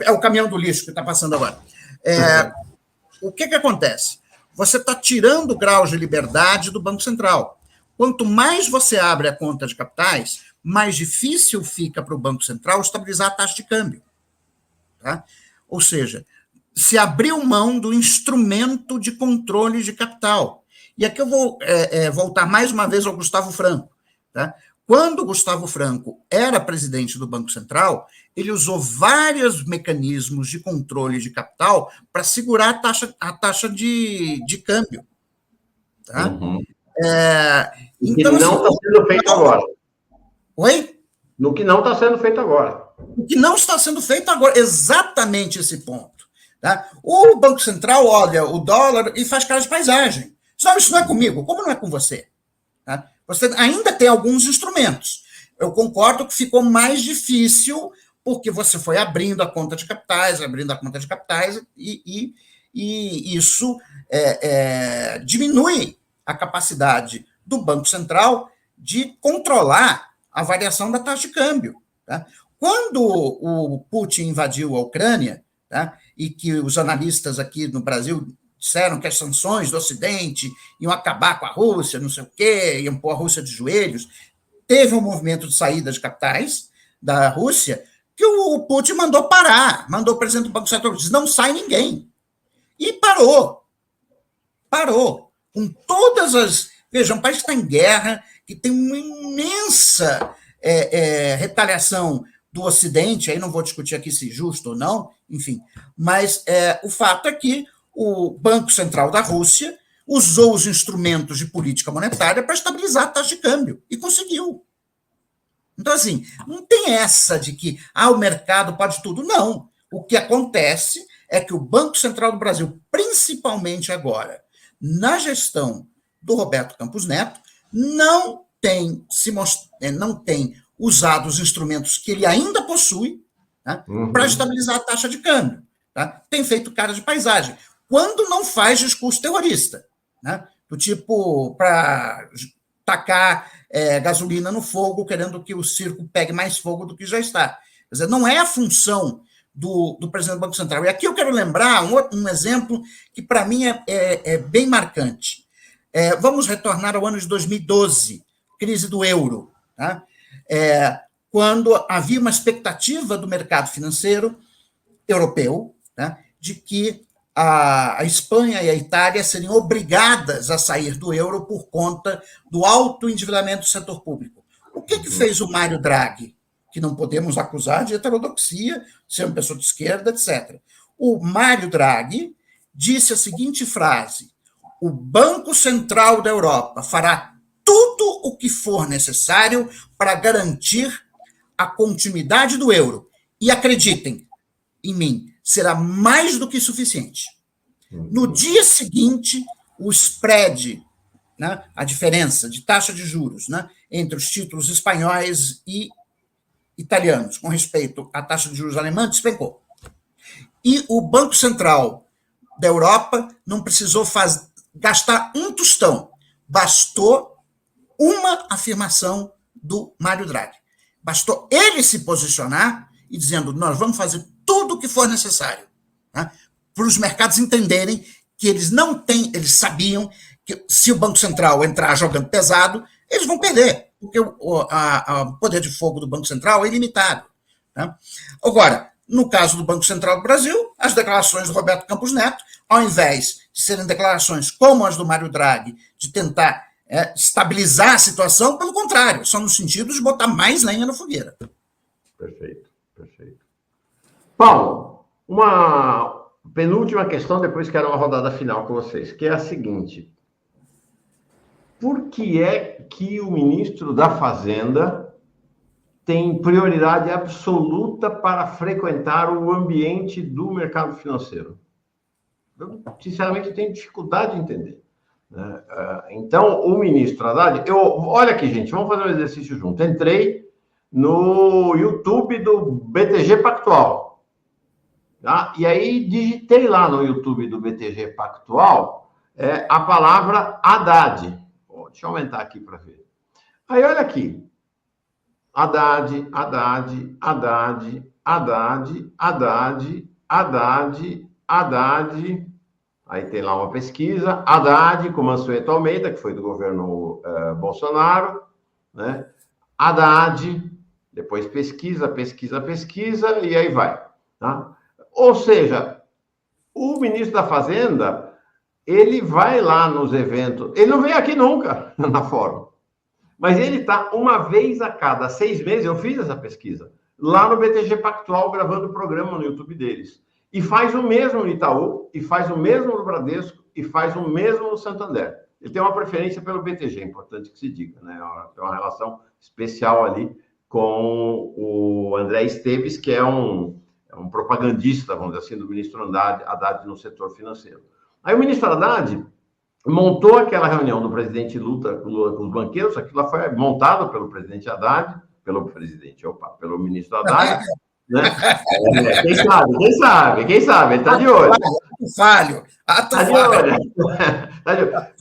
É o caminhão do lixo que está passando agora. O que acontece? Você está tirando o grau de liberdade do Banco Central. Quanto mais você abre a conta de capitais, mais difícil fica para o Banco Central estabilizar a taxa de câmbio. Tá? Ou seja, se abriu mão do instrumento de controle de capital. E aqui eu vou voltar mais uma vez ao Gustavo Franco. Tá? Quando o Gustavo Franco era presidente do Banco Central, ele usou vários mecanismos de controle de capital para segurar a taxa de câmbio. Tá? Uhum. Então, que não está sendo feito agora. Oi? No que não está sendo feito agora. O que não está sendo feito agora, exatamente esse ponto. Tá? O Banco Central olha o dólar e faz cara de paisagem. Não, isso não é comigo, como não é com você? Tá? Você ainda tem alguns instrumentos. Eu concordo que ficou mais difícil porque você foi abrindo a conta de capitais, e isso diminui a capacidade do Banco Central de controlar a variação da taxa de câmbio. Tá? Quando o Putin invadiu a Ucrânia, tá? E que os analistas aqui no Brasil disseram que as sanções do Ocidente iam acabar com a Rússia, não sei o quê, iam pôr a Rússia de joelhos, teve um movimento de saída de capitais da Rússia que o Putin mandou parar, mandou o presidente do Banco Central, disse, não sai ninguém. E parou. Com todas as... Veja, um país que está em guerra, que tem uma imensa retaliação do Ocidente, aí não vou discutir aqui se é justo ou não, enfim, mas o fato é que o Banco Central da Rússia usou os instrumentos de política monetária para estabilizar a taxa de câmbio, e conseguiu. Então, assim, não tem essa de que o mercado pode tudo, não. O que acontece é que o Banco Central do Brasil, principalmente agora, na gestão do Roberto Campos Neto, não tem usado os instrumentos que ele ainda possui, tá, para estabilizar a taxa de câmbio. Tá? Tem feito cara de paisagem. Quando não faz discurso terrorista, né? Do tipo, para tacar gasolina no fogo, querendo que o circo pegue mais fogo do que já está. Quer dizer, não é a função do presidente do Banco Central. E aqui eu quero lembrar um exemplo que, para mim, é bem marcante. Vamos retornar ao ano de 2012, crise do euro, tá? Quando havia uma expectativa do mercado financeiro europeu, tá, de que a Espanha e a Itália seriam obrigadas a sair do euro por conta do alto endividamento do setor público. O que fez o Mário Draghi? Que não podemos acusar de heterodoxia, ser uma pessoa de esquerda, etc. O Mário Draghi disse a seguinte frase: o Banco Central da Europa fará tudo o que for necessário para garantir a continuidade do euro. E acreditem em mim, será mais do que suficiente. No dia seguinte, o spread, né, a diferença de taxa de juros, né, entre os títulos espanhóis e italianos, com respeito à taxa de juros alemã, despencou. E o Banco Central da Europa não precisou gastar um tostão. Bastou uma afirmação do Mário Draghi. Bastou ele se posicionar e dizendo, nós vamos fazer tudo o que for necessário, né, para os mercados entenderem que eles sabiam que se o Banco Central entrar jogando pesado, eles vão perder, porque o poder de fogo do Banco Central é ilimitado. Né? Agora, no caso do Banco Central do Brasil, as declarações do Roberto Campos Neto, ao invés de serem declarações como as do Mário Draghi, de tentar estabilizar a situação, pelo contrário, são no sentido de botar mais lenha na fogueira. Perfeito. Paulo, uma penúltima questão, depois quero uma rodada final com vocês, que é a seguinte: por que é que o ministro da Fazenda tem prioridade absoluta para frequentar o ambiente do mercado financeiro? Eu, sinceramente, tenho dificuldade de entender. né? Então, o ministro Haddad... Olha aqui, gente, vamos fazer um exercício junto. Entrei no YouTube do BTG Pactual. Tá? E aí digitei lá no YouTube do BTG Pactual a palavra Haddad. Deixa eu aumentar aqui para ver. Aí, olha aqui. Haddad, Haddad, Haddad, Haddad, Haddad, Haddad, Haddad. Aí tem lá uma pesquisa. Haddad com Mansueto Almeida, que foi do governo Bolsonaro, né? Haddad, depois pesquisa, pesquisa, pesquisa, e aí vai. Tá? Ou seja, o ministro da Fazenda, ele vai lá nos eventos, ele não vem aqui nunca na Fórum, mas ele está uma vez a cada 6 meses, eu fiz essa pesquisa, lá no BTG Pactual, gravando o programa no YouTube deles. E faz o mesmo no Itaú, e faz o mesmo no Bradesco, e faz o mesmo no Santander. Ele tem uma preferência pelo BTG, é importante que se diga, né? Tem uma relação especial ali com o André Esteves, que é um propagandista, vamos dizer assim, do ministro Haddad no setor financeiro. Aí o ministro Haddad montou aquela reunião do presidente Lula com os banqueiros, aquilo lá foi montado pelo presidente Haddad, pelo ministro Haddad, né? Quem sabe, ele está de olho. Tá de olho.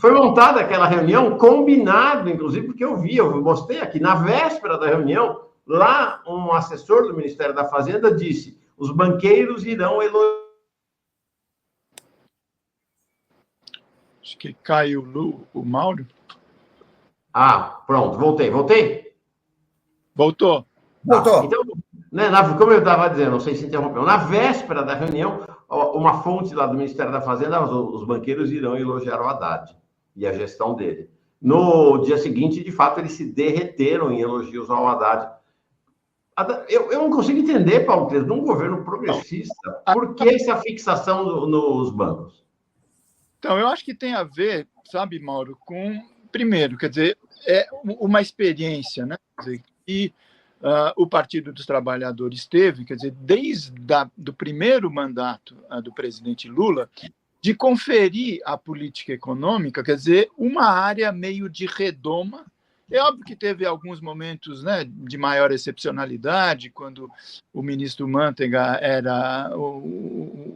Foi montada aquela reunião, combinado, inclusive, porque eu mostrei aqui, na véspera da reunião, lá um assessor do Ministério da Fazenda disse: os banqueiros irão elogiar. Acho que caiu o Mauro. Pronto, voltei. Voltou. Então, né, como eu estava dizendo, não sei se interrompeu, na véspera da reunião, uma fonte lá do Ministério da Fazenda, os banqueiros irão elogiar o Haddad e a gestão dele. No dia seguinte, de fato, eles se derreteram em elogios ao Haddad. Eu não consigo entender, Paulo Cleves, num governo progressista, por que essa fixação nos bancos? Então, eu acho que tem a ver, sabe, Mauro, com, primeiro, quer dizer, é uma experiência, né? Quer dizer, que o Partido dos Trabalhadores teve, quer dizer, desde do primeiro mandato do presidente Lula, de conferir à política econômica, quer dizer, uma área meio de redoma. É óbvio que teve alguns momentos, né, de maior excepcionalidade, quando o ministro Manteiga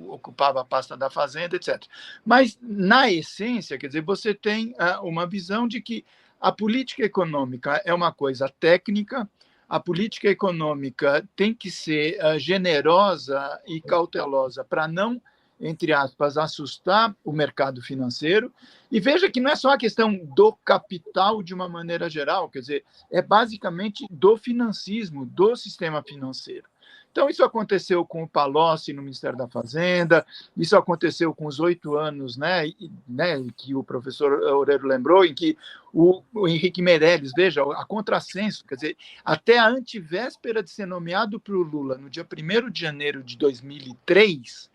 ocupava a pasta da Fazenda, etc. Mas, na essência, quer dizer, você tem uma visão de que a política econômica é uma coisa técnica, a política econômica tem que ser generosa e cautelosa para não, entre aspas, assustar o mercado financeiro. E veja que não é só a questão do capital de uma maneira geral, quer dizer, é basicamente do financismo, do sistema financeiro. Então, isso aconteceu com o Palocci no Ministério da Fazenda, isso aconteceu com os 8 anos, né, que o professor Oreiro lembrou, em que o Henrique Meirelles, veja, a contrassenso, quer dizer, até a antevéspera de ser nomeado para o Lula, no dia 1º de janeiro de 2003,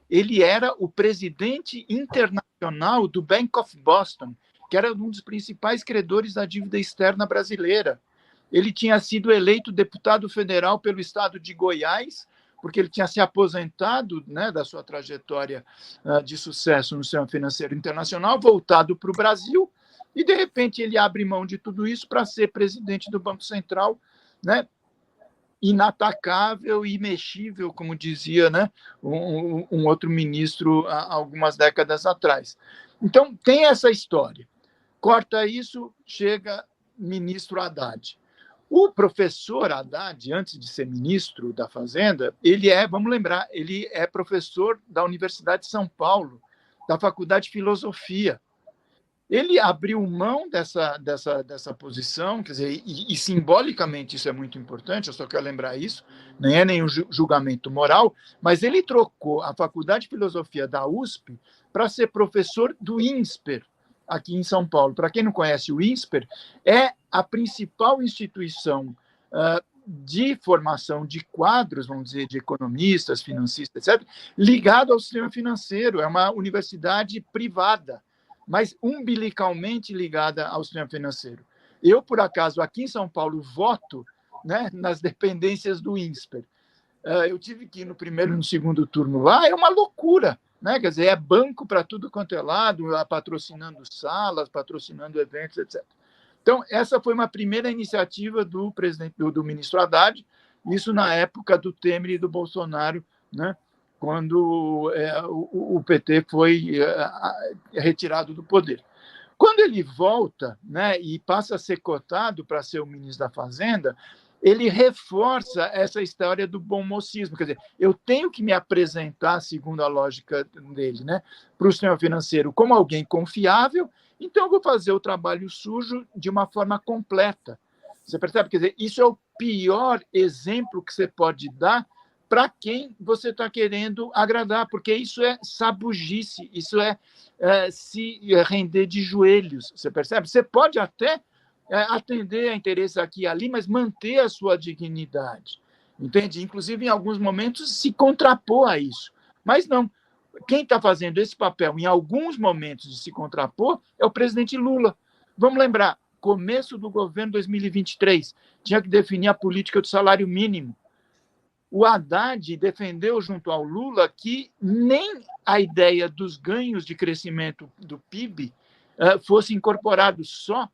ele era o presidente internacional do Bank of Boston, que era um dos principais credores da dívida externa brasileira. Ele tinha sido eleito deputado federal pelo estado de Goiás, porque ele tinha se aposentado, né, da sua trajetória de sucesso no sistema financeiro internacional, voltado para o Brasil, e, de repente, ele abre mão de tudo isso para ser presidente do Banco Central, né, inatacável e imexível, como dizia, né, um outro ministro há algumas décadas atrás. Então, tem essa história. Corta isso, chega ministro Haddad. O professor Haddad, antes de ser ministro da Fazenda, vamos lembrar, ele é professor da Universidade de São Paulo, da Faculdade de Filosofia. Ele abriu mão dessa posição, quer dizer, e simbolicamente isso é muito importante, eu só quero lembrar isso, nem é nenhum julgamento moral, mas ele trocou a Faculdade de Filosofia da USP para ser professor do INSPER, aqui em São Paulo. Para quem não conhece, o INSPER é a principal instituição de formação de quadros, vamos dizer, de economistas, financistas, etc., ligado ao sistema financeiro. É uma universidade privada, mas umbilicalmente ligada ao sistema financeiro. Eu, por acaso, aqui em São Paulo, voto, né, nas dependências do INSPER. Eu tive que ir no primeiro e no segundo turno lá, é uma loucura. né? Quer dizer, é banco para tudo quanto é lado, patrocinando salas, patrocinando eventos, etc. Então, essa foi uma primeira iniciativa do presidente, do ministro Haddad, isso na época do Temer e do Bolsonaro, né? Quando o PT foi retirado do poder. Quando ele volta, né, e passa a ser cotado para ser o ministro da Fazenda, ele reforça essa história do bom mocismo. Quer dizer, eu tenho que me apresentar, segundo a lógica dele, né, para o sistema financeiro como alguém confiável, então eu vou fazer o trabalho sujo de uma forma completa. Você percebe? Quer dizer, isso é o pior exemplo que você pode dar para quem você está querendo agradar, porque isso é sabugice, isso é se render de joelhos, você percebe? Você pode até atender a interesses aqui e ali, mas manter a sua dignidade, entende? Inclusive, em alguns momentos, se contrapor a isso. Mas não. Quem está fazendo esse papel, em alguns momentos, de se contrapor, é o presidente Lula. Vamos lembrar, começo do governo 2023, tinha que definir a política do salário mínimo. O Haddad defendeu, junto ao Lula, que nem a ideia dos ganhos de crescimento do PIB fosse incorporado, só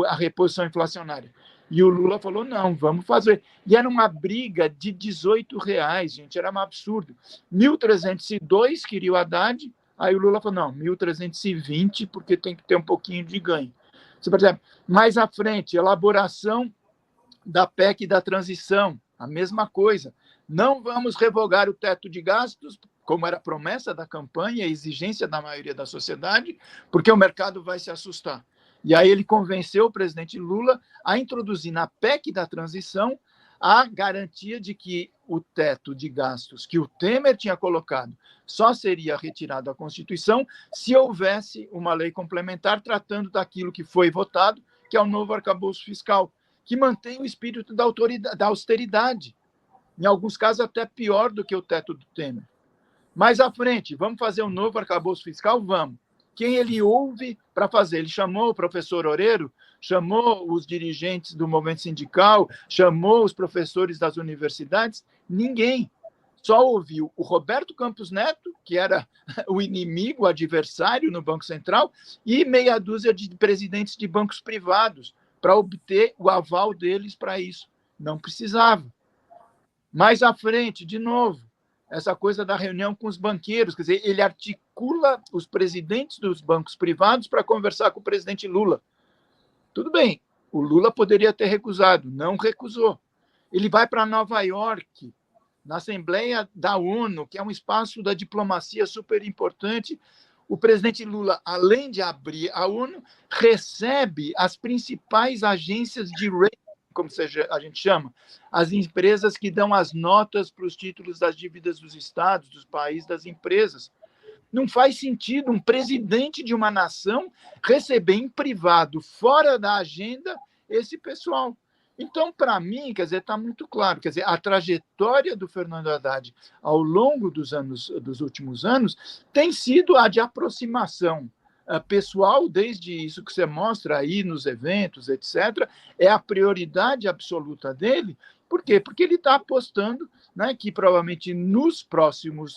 a reposição inflacionária. E o Lula falou, não, vamos fazer. E era uma briga de R$18, gente, era um absurdo. 1.302 queria o Haddad, aí o Lula falou, não, 1.320, porque tem que ter um pouquinho de ganho. Você percebe? Mais à frente, elaboração da PEC da transição, a mesma coisa. Não vamos revogar o teto de gastos, como era a promessa da campanha, a exigência da maioria da sociedade, porque o mercado vai se assustar. E aí ele convenceu o presidente Lula a introduzir na PEC da transição a garantia de que o teto de gastos que o Temer tinha colocado só seria retirado da Constituição se houvesse uma lei complementar tratando daquilo que foi votado, que é o novo arcabouço fiscal, que mantém o espírito da austeridade, em alguns casos até pior do que o teto do Temer. Mais à frente, vamos fazer um novo arcabouço fiscal? Vamos. Quem ele ouve para fazer? Ele chamou o professor Oreiro, chamou os dirigentes do movimento sindical, chamou os professores das universidades? Ninguém. Só ouviu o Roberto Campos Neto, que era o inimigo, o adversário no Banco Central, e meia dúzia de presidentes de bancos privados, para obter o aval deles para isso. Não precisava. Mais à frente, de novo, essa coisa da reunião com os banqueiros, quer dizer, ele articula os presidentes dos bancos privados para conversar com o presidente Lula. Tudo bem, o Lula poderia ter recusado, não recusou. Ele vai para Nova York, na Assembleia da ONU, que é um espaço da diplomacia super importante. O presidente Lula, além de abrir a ONU, recebe as principais agências de rating, como a gente chama, as empresas que dão as notas para os títulos das dívidas dos estados, dos países, das empresas. Não faz sentido um presidente de uma nação receber em privado, fora da agenda, esse pessoal. Então, para mim, quer dizer, está muito claro, quer dizer, a trajetória do Fernando Haddad ao longo dos últimos anos tem sido a de aproximação pessoal, desde isso que você mostra aí nos eventos, etc., é a prioridade absoluta dele. Por quê? Porque ele está apostando, né, que provavelmente nos próximos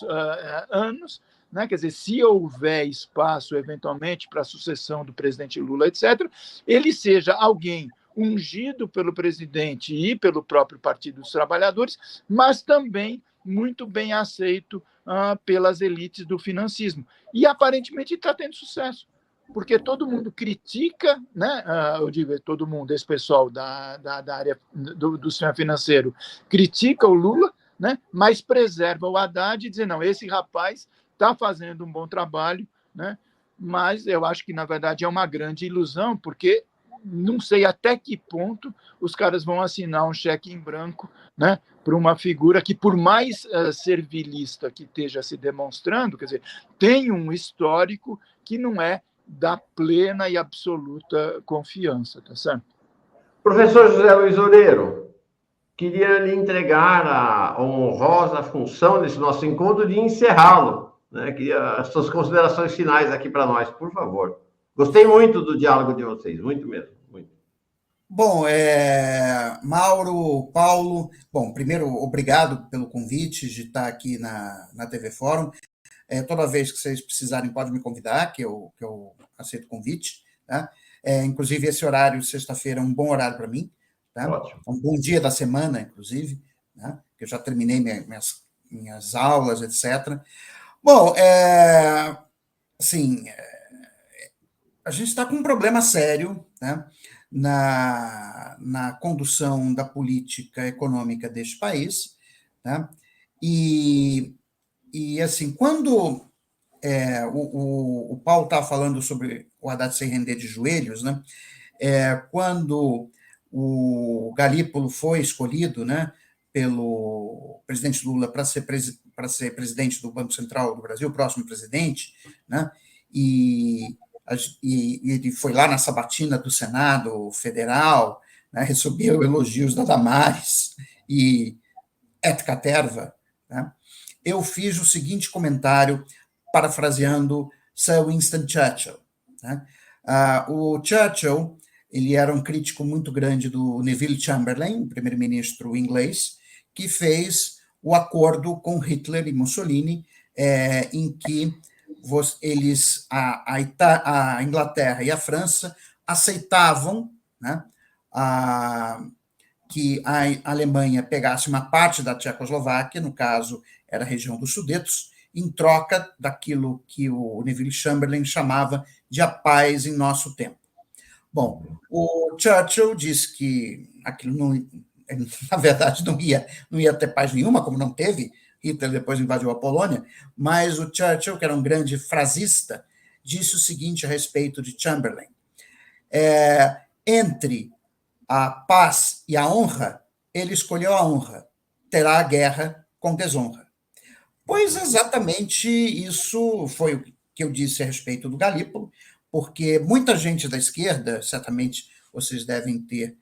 anos, né, quer dizer, se houver espaço, eventualmente, para a sucessão do presidente Lula, etc., ele seja alguém ungido pelo presidente e pelo próprio Partido dos Trabalhadores, mas também muito bem aceito pelas elites do financismo. E, aparentemente, está tendo sucesso, porque todo mundo critica, né, eu digo todo mundo, esse pessoal da área do sistema financeiro, critica o Lula, né, mas preserva o Haddad e diz, não, esse rapaz está fazendo um bom trabalho, né, mas eu acho que, na verdade, é uma grande ilusão, porque não sei até que ponto os caras vão assinar um cheque em branco, né, para uma figura que, por mais servilista que esteja se demonstrando, quer dizer, tem um histórico que não é da plena e absoluta confiança, tá certo? Professor José Luiz Oreiro, queria lhe entregar a honrosa função nesse nosso encontro de encerrá-lo, né? Queria as suas considerações finais aqui para nós, por favor. Gostei muito do diálogo de vocês, muito mesmo. Muito. Bom, Mauro, Paulo, bom, primeiro, obrigado pelo convite de estar aqui na TV Fórum. Toda vez que vocês precisarem, pode me convidar, que eu aceito o convite. Tá? Inclusive, esse horário, sexta-feira, é um bom horário para mim. Tá? Ótimo. Um bom dia da semana, inclusive, né? Que eu já terminei minhas aulas, etc. Bom, assim, a gente está com um problema sério, né, na condução da política econômica deste país, né? E assim, quando o Paulo estava falando sobre o Haddad se render de joelhos, né? Quando o Galípolo foi escolhido, né, pelo presidente Lula para ser presidente do Banco Central do Brasil, o próximo presidente, né, e ele foi lá na sabatina do Senado Federal, né, recebeu elogios da Damares e et caetera, né? Eu fiz o seguinte comentário, parafraseando Sir Winston Churchill. Né? O Churchill, ele era um crítico muito grande do Neville Chamberlain, primeiro-ministro inglês, que fez o acordo com Hitler e Mussolini, em que a Inglaterra e a França aceitavam, né, que a Alemanha pegasse uma parte da Tchecoslováquia, no caso, era a região dos Sudetos, em troca daquilo que o Neville Chamberlain chamava de a paz em nosso tempo. Bom, o Churchill disse que aquilo não, na verdade, não ia ter paz nenhuma, como não teve. Hitler depois invadiu a Polônia, mas o Churchill, que era um grande frasista, disse o seguinte a respeito de Chamberlain: entre a paz e a honra, ele escolheu a honra, terá a guerra com desonra. Pois exatamente isso foi o que eu disse a respeito do Galípolo, porque muita gente da esquerda, certamente vocês devem ter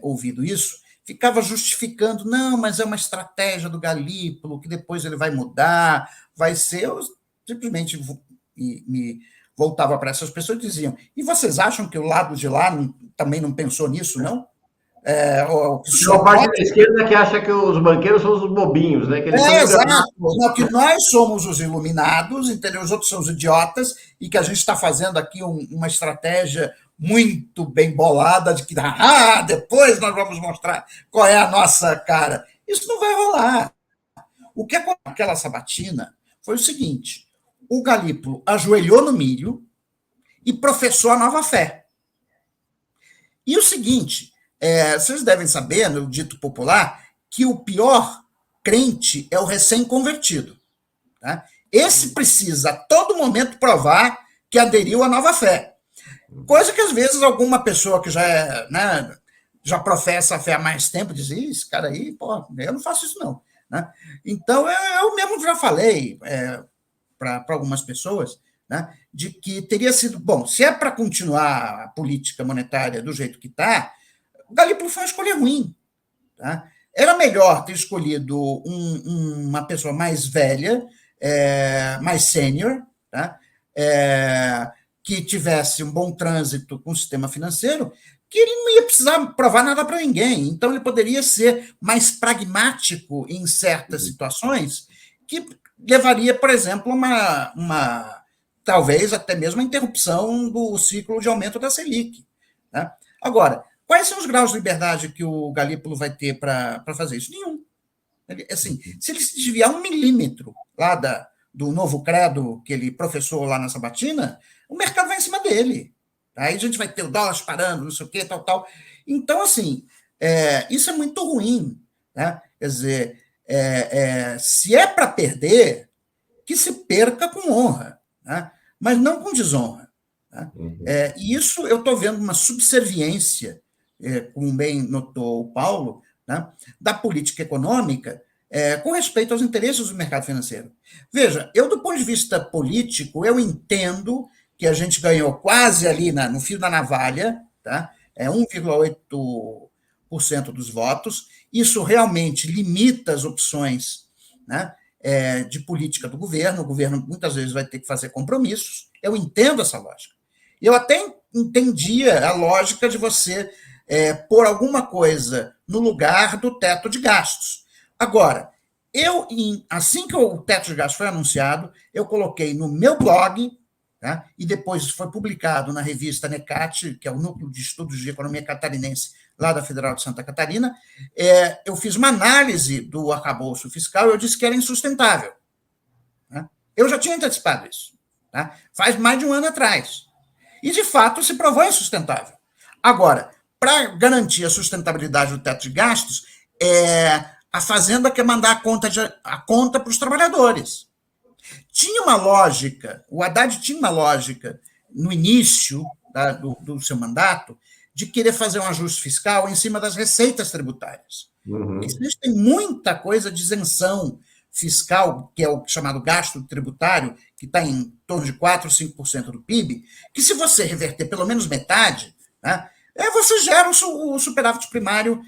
ouvido isso, ficava justificando, não, mas é uma estratégia do Galípolo, que depois ele vai mudar, vai ser... Eu simplesmente me voltava para essas pessoas e diziam, e vocês acham que o lado de lá também não pensou nisso, não? Uma parte da esquerda que acha que os banqueiros são os bobinhos, né? Que eles são exato. Não, que nós somos os iluminados, entendeu? Os outros são os idiotas, e que a gente está fazendo aqui uma estratégia muito bem bolada de que depois nós vamos mostrar qual é a nossa cara. Isso não vai rolar. O que aconteceu naquela sabatina foi o seguinte: o Galípolo ajoelhou no milho e professou a nova fé. E o seguinte, vocês devem saber, no dito popular, que o pior crente é o recém-convertido. Tá? Esse precisa, a todo momento, provar que aderiu à nova fé. Coisa que, às vezes, alguma pessoa que já professa a fé há mais tempo diz, esse cara aí, pô, eu não faço isso, não. Né? Então, eu mesmo já falei para algumas pessoas, né, de que teria sido, bom, se é para continuar a política monetária do jeito que está, o Galípolo foi uma escolha ruim. Tá? Era melhor ter escolhido uma pessoa mais velha, mais sênior, tá? Que tivesse um bom trânsito com o sistema financeiro, que ele não ia precisar provar nada para ninguém. Então, ele poderia ser mais pragmático em certas situações, que levaria, por exemplo, talvez até mesmo a interrupção do ciclo de aumento da Selic. Tá? Agora, quais são os graus de liberdade que o Galípolo vai ter para fazer isso? Nenhum. Assim, se ele se desviar 1 milímetro lá do novo credo que ele professou lá na sabatina, o mercado vai em cima dele. Aí a gente vai ter o dólar parando, não sei o quê, tal. Então, assim, isso é muito ruim. Né? Quer dizer, se é para perder, que se perca com honra, né? Mas não com desonra. Né? E isso eu estou vendo uma subserviência, como bem notou o Paulo, né, da política econômica com respeito aos interesses do mercado financeiro. Veja, eu, do ponto de vista político, eu entendo que a gente ganhou quase ali no fio da navalha, tá? 1,8% dos votos. Isso realmente limita as opções, né, de política do governo. O governo muitas vezes vai ter que fazer compromissos. Eu entendo essa lógica. Eu até entendia a lógica de você pôr alguma coisa no lugar do teto de gastos. Agora, assim que o teto de gastos foi anunciado, eu coloquei no meu blog, tá? E depois foi publicado na revista NECAT, que é o Núcleo de Estudos de Economia Catarinense, lá da Federal de Santa Catarina. Eu fiz uma análise do arcabouço fiscal e eu disse que era insustentável. Tá? Eu já tinha antecipado isso, tá? Faz mais de um ano atrás. E, de fato, se provou insustentável. Agora, para garantir a sustentabilidade do teto de gastos, a Fazenda quer mandar a conta para os trabalhadores. Tinha uma lógica, o Haddad tinha uma lógica no início do seu mandato de querer fazer um ajuste fiscal em cima das receitas tributárias. Uhum. Existe muita coisa de isenção fiscal, que é o chamado gasto tributário, que está em torno de 4% ou 5% do PIB, que se você reverter pelo menos metade, né, você gera o superávit primário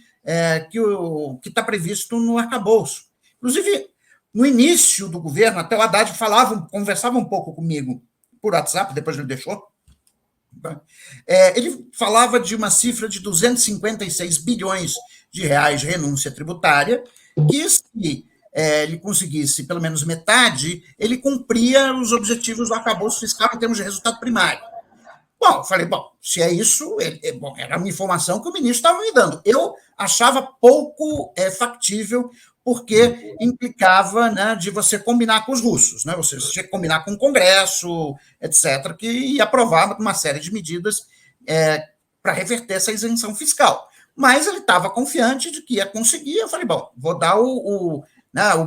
que está previsto no arcabouço. Inclusive, no início do governo, até o Haddad conversava um pouco comigo por WhatsApp, depois ele deixou. Ele falava de uma cifra de 256 bilhões de reais de renúncia tributária, que se ele conseguisse pelo menos metade, ele cumpria os objetivos do arcabouço fiscal em termos de resultado primário. Bom, eu falei, se é isso, era uma informação que o ministro estava me dando. Eu achava pouco factível, porque implicava, né, de você combinar com os russos, né? Você tinha que combinar com o Congresso, etc., que ia aprovar uma série de medidas para reverter essa isenção fiscal. Mas ele estava confiante de que ia conseguir. Eu falei, vou dar o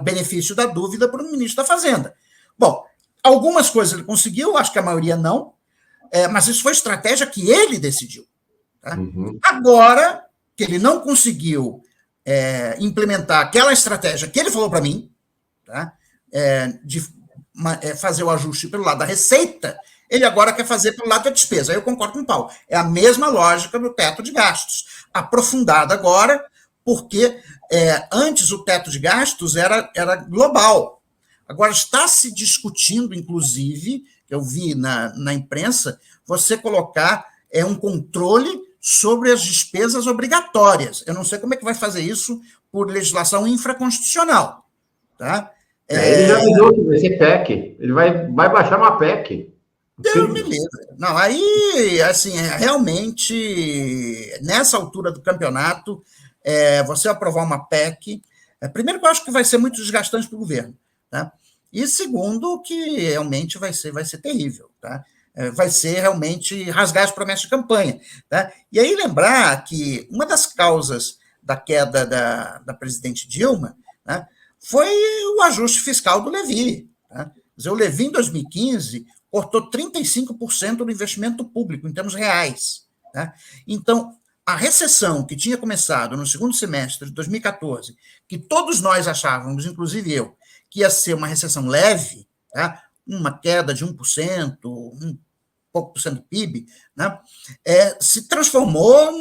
benefício da dúvida para o ministro da Fazenda. Bom, algumas coisas ele conseguiu, acho que a maioria não, mas isso foi estratégia que ele decidiu. Tá? Uhum. Agora que ele não conseguiu implementar aquela estratégia que ele falou para mim, tá? De fazer o ajuste pelo lado da receita, ele agora quer fazer pelo lado da despesa. Aí eu concordo com o Paulo. É a mesma lógica do teto de gastos, aprofundada agora, porque antes o teto de gastos era global. Agora está se discutindo, inclusive, eu vi na imprensa, você colocar um controle sobre as despesas obrigatórias. Eu não sei como é que vai fazer isso por legislação infraconstitucional. Tá? Ele já avisou que vai ser PEC. Ele vai baixar uma PEC. Deus me livre. Não, aí, assim, realmente, nessa altura do campeonato, você aprovar uma PEC, primeiro que eu acho que vai ser muito desgastante para o governo, tá? E segundo, que realmente vai ser terrível, tá? Vai ser realmente rasgar as promessas de campanha, tá? E aí lembrar que uma das causas da queda da presidente Dilma, né, foi o ajuste fiscal do Levy. Tá? Quer dizer, o Levy, em 2015, cortou 35% do investimento público, em termos reais. Tá? Então, a recessão que tinha começado no segundo semestre de 2014, que todos nós achávamos, inclusive eu, que ia ser uma recessão leve, tá? Uma queda de 1%, um pouco por cento do PIB, né? Se transformou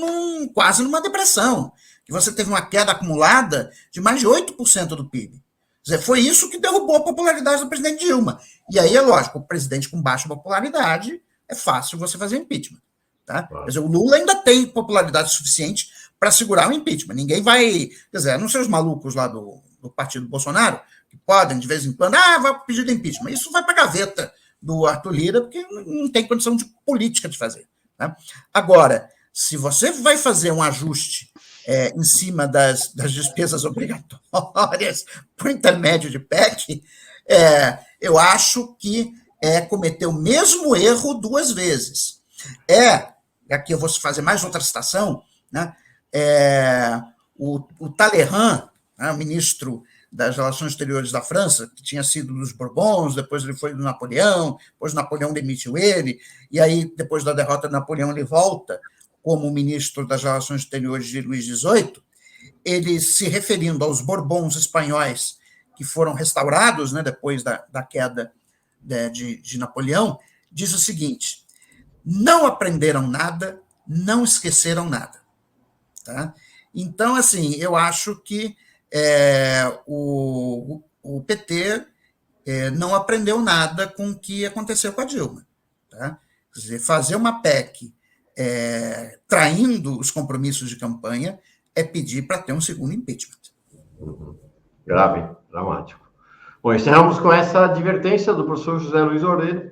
quase numa depressão, que você teve uma queda acumulada de mais de 8% do PIB. Quer dizer, foi isso que derrubou a popularidade do presidente Dilma. E aí, é lógico, o presidente com baixa popularidade, é fácil você fazer impeachment. Tá? Claro. Quer dizer, o Lula ainda tem popularidade suficiente para segurar o impeachment. Ninguém vai... Quer dizer, não sei os malucos lá do partido Bolsonaro, que podem, de vez em quando, vai pedir impeachment. Isso vai para a gaveta do Arthur Lira, porque não tem condição de política de fazer. Tá? Agora, se você vai fazer um ajuste em cima das despesas obrigatórias por intermédio de PEC, eu acho que cometer o mesmo erro duas vezes. Aqui eu vou fazer mais outra citação, né? O Talleyrand, né, o ministro das Relações Exteriores da França, que tinha sido dos Bourbons, depois ele foi do Napoleão, depois Napoleão demitiu ele, e aí, depois da derrota de Napoleão, ele volta como ministro das Relações Exteriores de Luís XVIII, ele, se referindo aos Bourbons espanhóis que foram restaurados, né, depois da queda de Napoleão, diz o seguinte: não aprenderam nada, não esqueceram nada. Tá? Então, assim, eu acho que o PT não aprendeu nada com o que aconteceu com a Dilma. Tá? Quer dizer, fazer uma PEC traindo os compromissos de campanha é pedir para ter um segundo impeachment. Grave, dramático. Bom, encerramos com essa advertência do professor José Luiz Oreiro,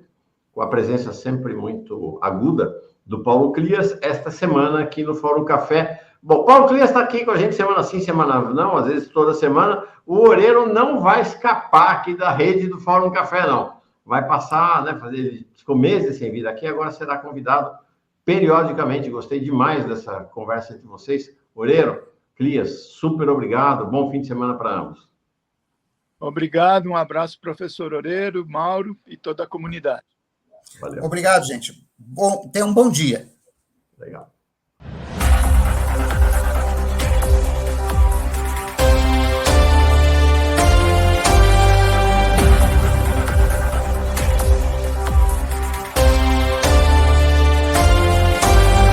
com a presença sempre muito aguda do Paulo Clias, esta semana aqui no Fórum Café. Bom, Paulo Clias está aqui com a gente semana sim, semana não, às vezes toda semana. O Oreiro não vai escapar aqui da rede do Fórum Café, não. Vai passar, né, ficou meses sem vir aqui, agora será convidado periodicamente. Gostei demais dessa conversa entre vocês. Oreiro, Clias, super obrigado, bom fim de semana para ambos. Obrigado, um abraço, professor Oreiro, Mauro e toda a comunidade. Valeu. Obrigado, gente. Tenha um bom dia. Legal.